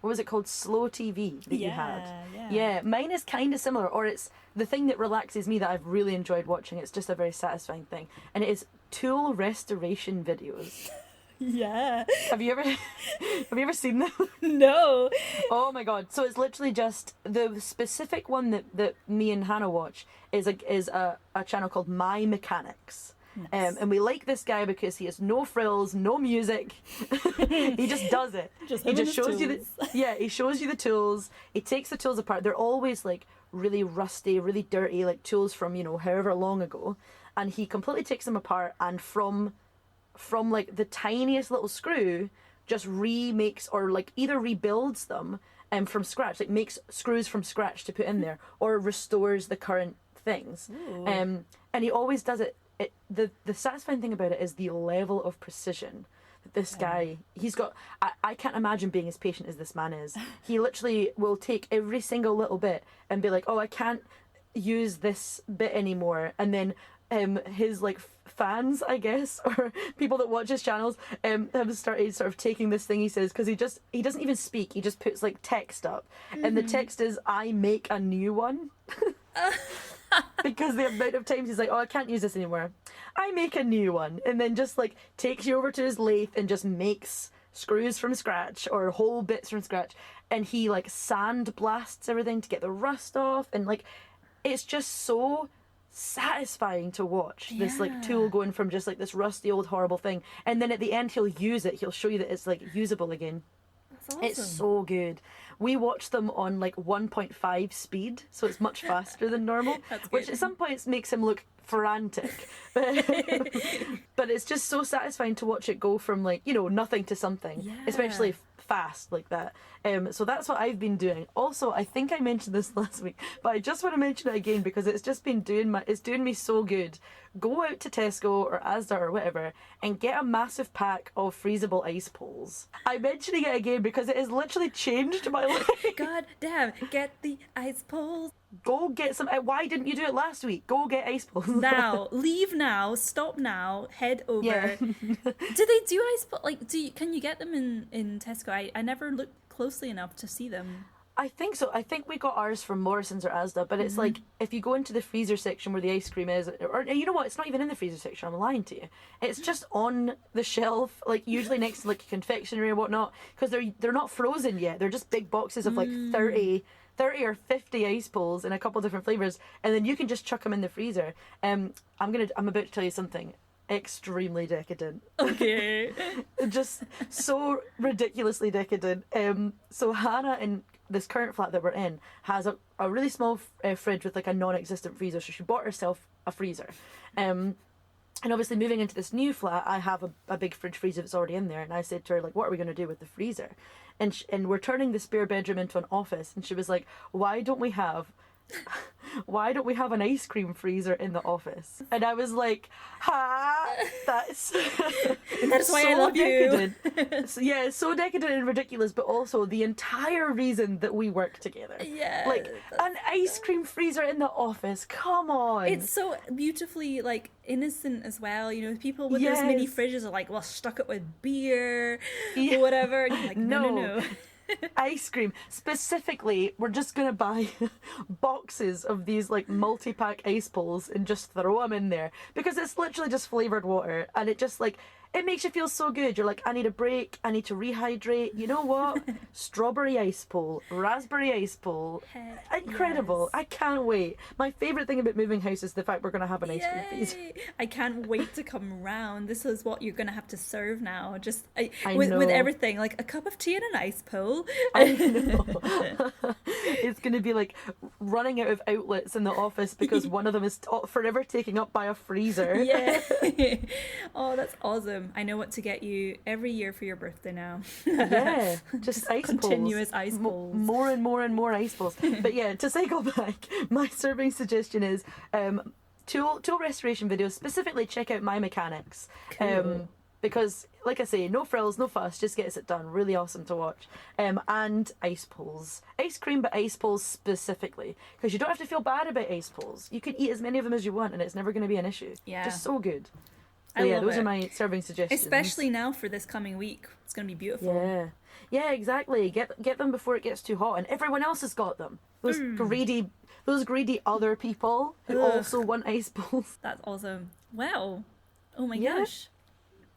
was it called? Slow TV that you had? Yeah, mine is kind of similar, or it's the thing that relaxes me that I've really enjoyed watching. It's just a very satisfying thing. And it is tool restoration videos. Yeah. Have you ever seen them? No. Oh my god. So it's literally just the specific one that me and Hannah watch is a channel called My Mechanics. Nice. And we like this guy because he has no frills, no music. He just does it. He just shows you he shows you the tools. He takes the tools apart. They're always like really rusty, really dirty, like tools from, however long ago. And he completely takes them apart and from like the tiniest little screw just remakes or like either rebuilds them from scratch, like makes screws from scratch to put in there, or restores the current things. And he always does it the satisfying thing about it is the level of precision that this guy, he's got. I can't imagine being as patient as this man is. He literally will take every single little bit and be like, oh, I can't use this bit anymore, and then his like fans, I guess, or people that watch his channels, have started sort of taking this thing he says, because he doesn't even speak, he just puts like text up, and the text is, I make a new one. Because the amount of times he's like, oh, I can't use this anymore, I make a new one, and then just like takes you over to his lathe and just makes screws from scratch or whole bits from scratch, and he like sand blasts everything to get the rust off, and like it's just so satisfying to watch this like tool going from just like this rusty old horrible thing, and then at the end he'll use it, he'll show you that it's like usable again. That's awesome. It's so good. We watch them on like 1.5 speed, so it's much faster than normal, which at some points makes him look frantic. But it's just so satisfying to watch it go from like, you know, nothing to something, especially fast like that. So that's what I've been doing. Also, I think I mentioned this last week, but I just want to mention it again because it's just been doing me so good. Go out to Tesco or Asda or whatever and get a massive pack of freezable ice poles. I'm mentioning it again because it has literally changed my life. God damn, get the ice poles. Go get some. Why didn't you do it last week? Go get ice poles. Now, leave now, stop now, head over. Yeah. Do they do ice poles? Like, can you get them in Tesco? I never looked closely enough to see them. I think so. I think we got ours from Morrison's or Asda, but it's like if you go into the freezer section where the ice cream is, or you know what, it's not even in the freezer section, I'm lying to you. It's just on the shelf, like usually next to like confectionery or whatnot, because they're not frozen yet. They're just big boxes of like 30 or 50 ice poles in a couple different flavors, and then you can just chuck them in the freezer. I'm about to tell you something extremely decadent. Okay. Just so ridiculously decadent. So Hannah in this current flat that we're in has a really small fridge with like a non-existent freezer, so she bought herself a freezer. And obviously moving into this new flat, I have a big fridge freezer that's already in there, and I said to her, like, what are we going to do with the freezer? And we're turning the spare bedroom into an office, and she was like, why don't we have an ice cream freezer in the office? And I was like, that's why I love decadent. Yeah, it's so decadent and ridiculous, but also the entire reason that we work together. Yeah. Like, an ice cream freezer in the office, come on. It's so beautifully, like, innocent as well. You know, people with those mini fridges are like, well, stuck it with beer or whatever. And you're like, no. Ice cream. Specifically, we're just going to buy boxes of these like multi-pack ice poles and just throw them in there, because it's literally just flavoured water, and it just like, it makes you feel so good. You're like, I need a break, I need to rehydrate. You know what? Strawberry ice pole, raspberry ice pole. Incredible. Yes. I can't wait. My favourite thing about moving house is the fact we're going to have an ice cream freezer. I can't wait to come around. This is what you're going to have to serve now. Just I with know. everything, like a cup of tea and an ice pole. I know. It's going to be like running out of outlets in the office because one of them is forever taken up by a freezer. Yeah. Oh, that's awesome. I know what to get you every year for your birthday now. Yeah, just ice continuous poles. Ice poles. More and more and more ice poles. But yeah, to cycle back, my serving suggestion is tool restoration videos. Specifically, check out My Mechanics. Cool. Because, like I say, no frills, no fuss, just gets it done. Really awesome to watch. And ice poles. Ice cream, but ice poles specifically. Because you don't have to feel bad about ice poles. You can eat as many of them as you want and it's never going to be an issue. Yeah. Just so good. So yeah, those are my serving suggestions. Especially now for this coming week. It's going to be beautiful. Yeah. Yeah, exactly. Get them before it gets too hot, and everyone else has got them. Those greedy other people who also want ice poles. That's awesome. Wow. Oh my gosh.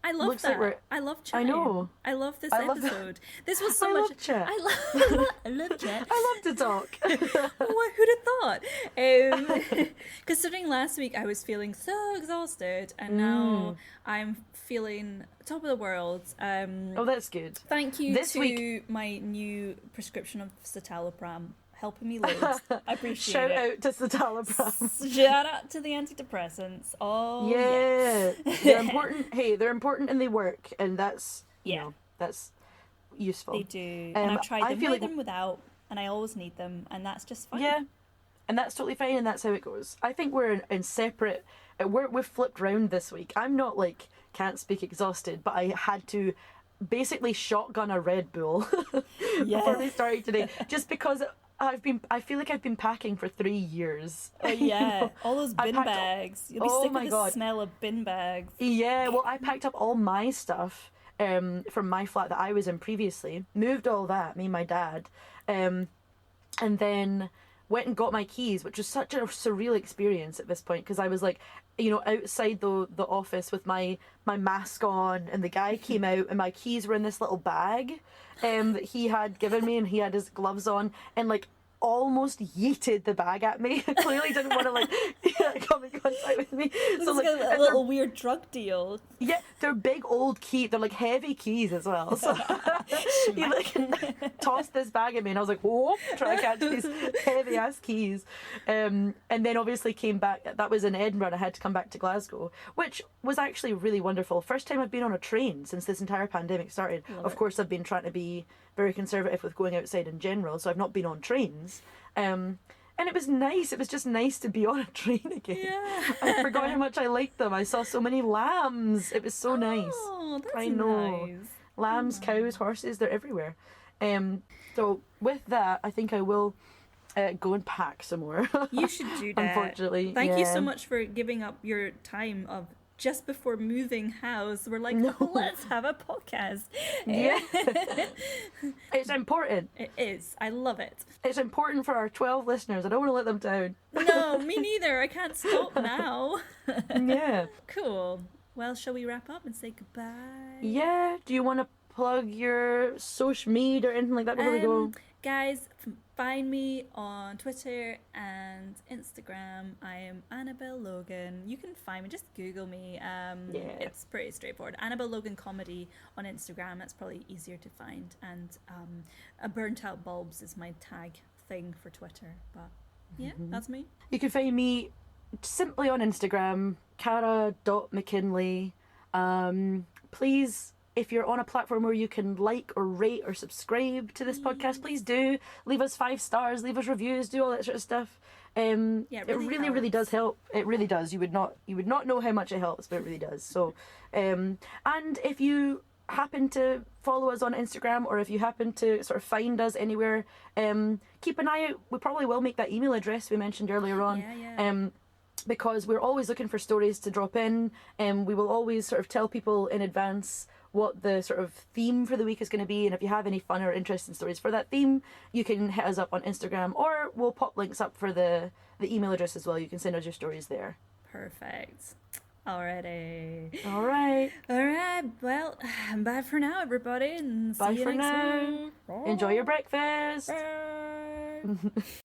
I love Looks that. like I love chatting. I know. I love this I love episode. This was so I much. love chat. I love chat. I love to talk. Who'd have thought? Considering last week I was feeling so exhausted, and now I'm feeling top of the world. Oh, that's good. Thank you This to week... my new prescription of citalopram. Helping me loads. I appreciate Shout it. out to citalopram. Shout out to the antidepressants. Oh, yeah. They're important. Hey, they're important and they work. And that's, you know, that's useful. They do. And I've tried them with them without. And I always need them. And that's just fine. Yeah. and that's totally fine, and that's how it goes. I think we're in separate. We've flipped round this week. I'm not like can't speak exhausted, but I had to basically shotgun a Red Bull before we started today, just because I feel like I've been packing for 3 years. Oh yeah, all those bin bags. You'll be sick of the smell of bin bags. Yeah, well, I packed up all my stuff from my flat that I was in previously, moved all that, me and my dad, and then went and got my keys, which was such a surreal experience at this point, because I was like, outside the office with my mask on, and the guy came out, and my keys were in this little bag that he had given me, and he had his gloves on, and like almost yeeted the bag at me. Clearly didn't want to come in contact with me. So like a little weird drug deal. Yeah, they're big old keys. They're like heavy keys as well. So he like tossed this bag at me, and I was like, whoa, trying to catch these heavy ass keys. And then obviously came back. That was in Edinburgh, and I had to come back to Glasgow, which was actually really wonderful. First time I've been on a train since this entire pandemic started. Of course, I've been trying to be very conservative with going outside in general, so I've not been on trains. And it was nice. It was just nice to be on a train again. Yeah. I forgot how much I liked them. I saw so many lambs. It was so nice. Oh, that's I know. nice. Lambs, cows, horses, they're everywhere. So with that, I think I will go and pack some more. You should do that. Unfortunately. Thank you so much for giving up your time of just before moving house. We're like, let's have a podcast. Yeah. It's important. It is. I love it. It's important for our 12 listeners. I don't want to let them down. No, me neither. I can't stop now. Yeah. Cool. Well, shall we wrap up and say goodbye? Yeah. Do you want to plug your social media or anything like that before we go? Guys, find me on Twitter and Instagram. I am Annabel Logan. You can find me, just Google me. It's pretty straightforward. Annabel Logan Comedy on Instagram. That's probably easier to find. And a burnt out bulbs is my tag thing for Twitter. But yeah, that's me. You can find me simply on Instagram, cara.mckinley. Please, if you're on a platform where you can like or rate or subscribe to this podcast, please do. Leave us 5 stars, leave us reviews, do all that sort of stuff. It really does help. It really does. You would not know how much it helps, but it really does. So, and if you happen to follow us on Instagram, or if you happen to sort of find us anywhere, keep an eye out. We probably will make that email address we mentioned earlier on. Because we're always looking for stories to drop in, and we will always sort of tell people in advance what the sort of theme for the week is going to be, and if you have any fun or interesting stories for that theme, you can hit us up on Instagram, or we'll pop links up for the email address as well. You can send us your stories there. Perfect. Alrighty. All right. Well, bye for now, everybody, and see you next week. Enjoy your breakfast. Bye.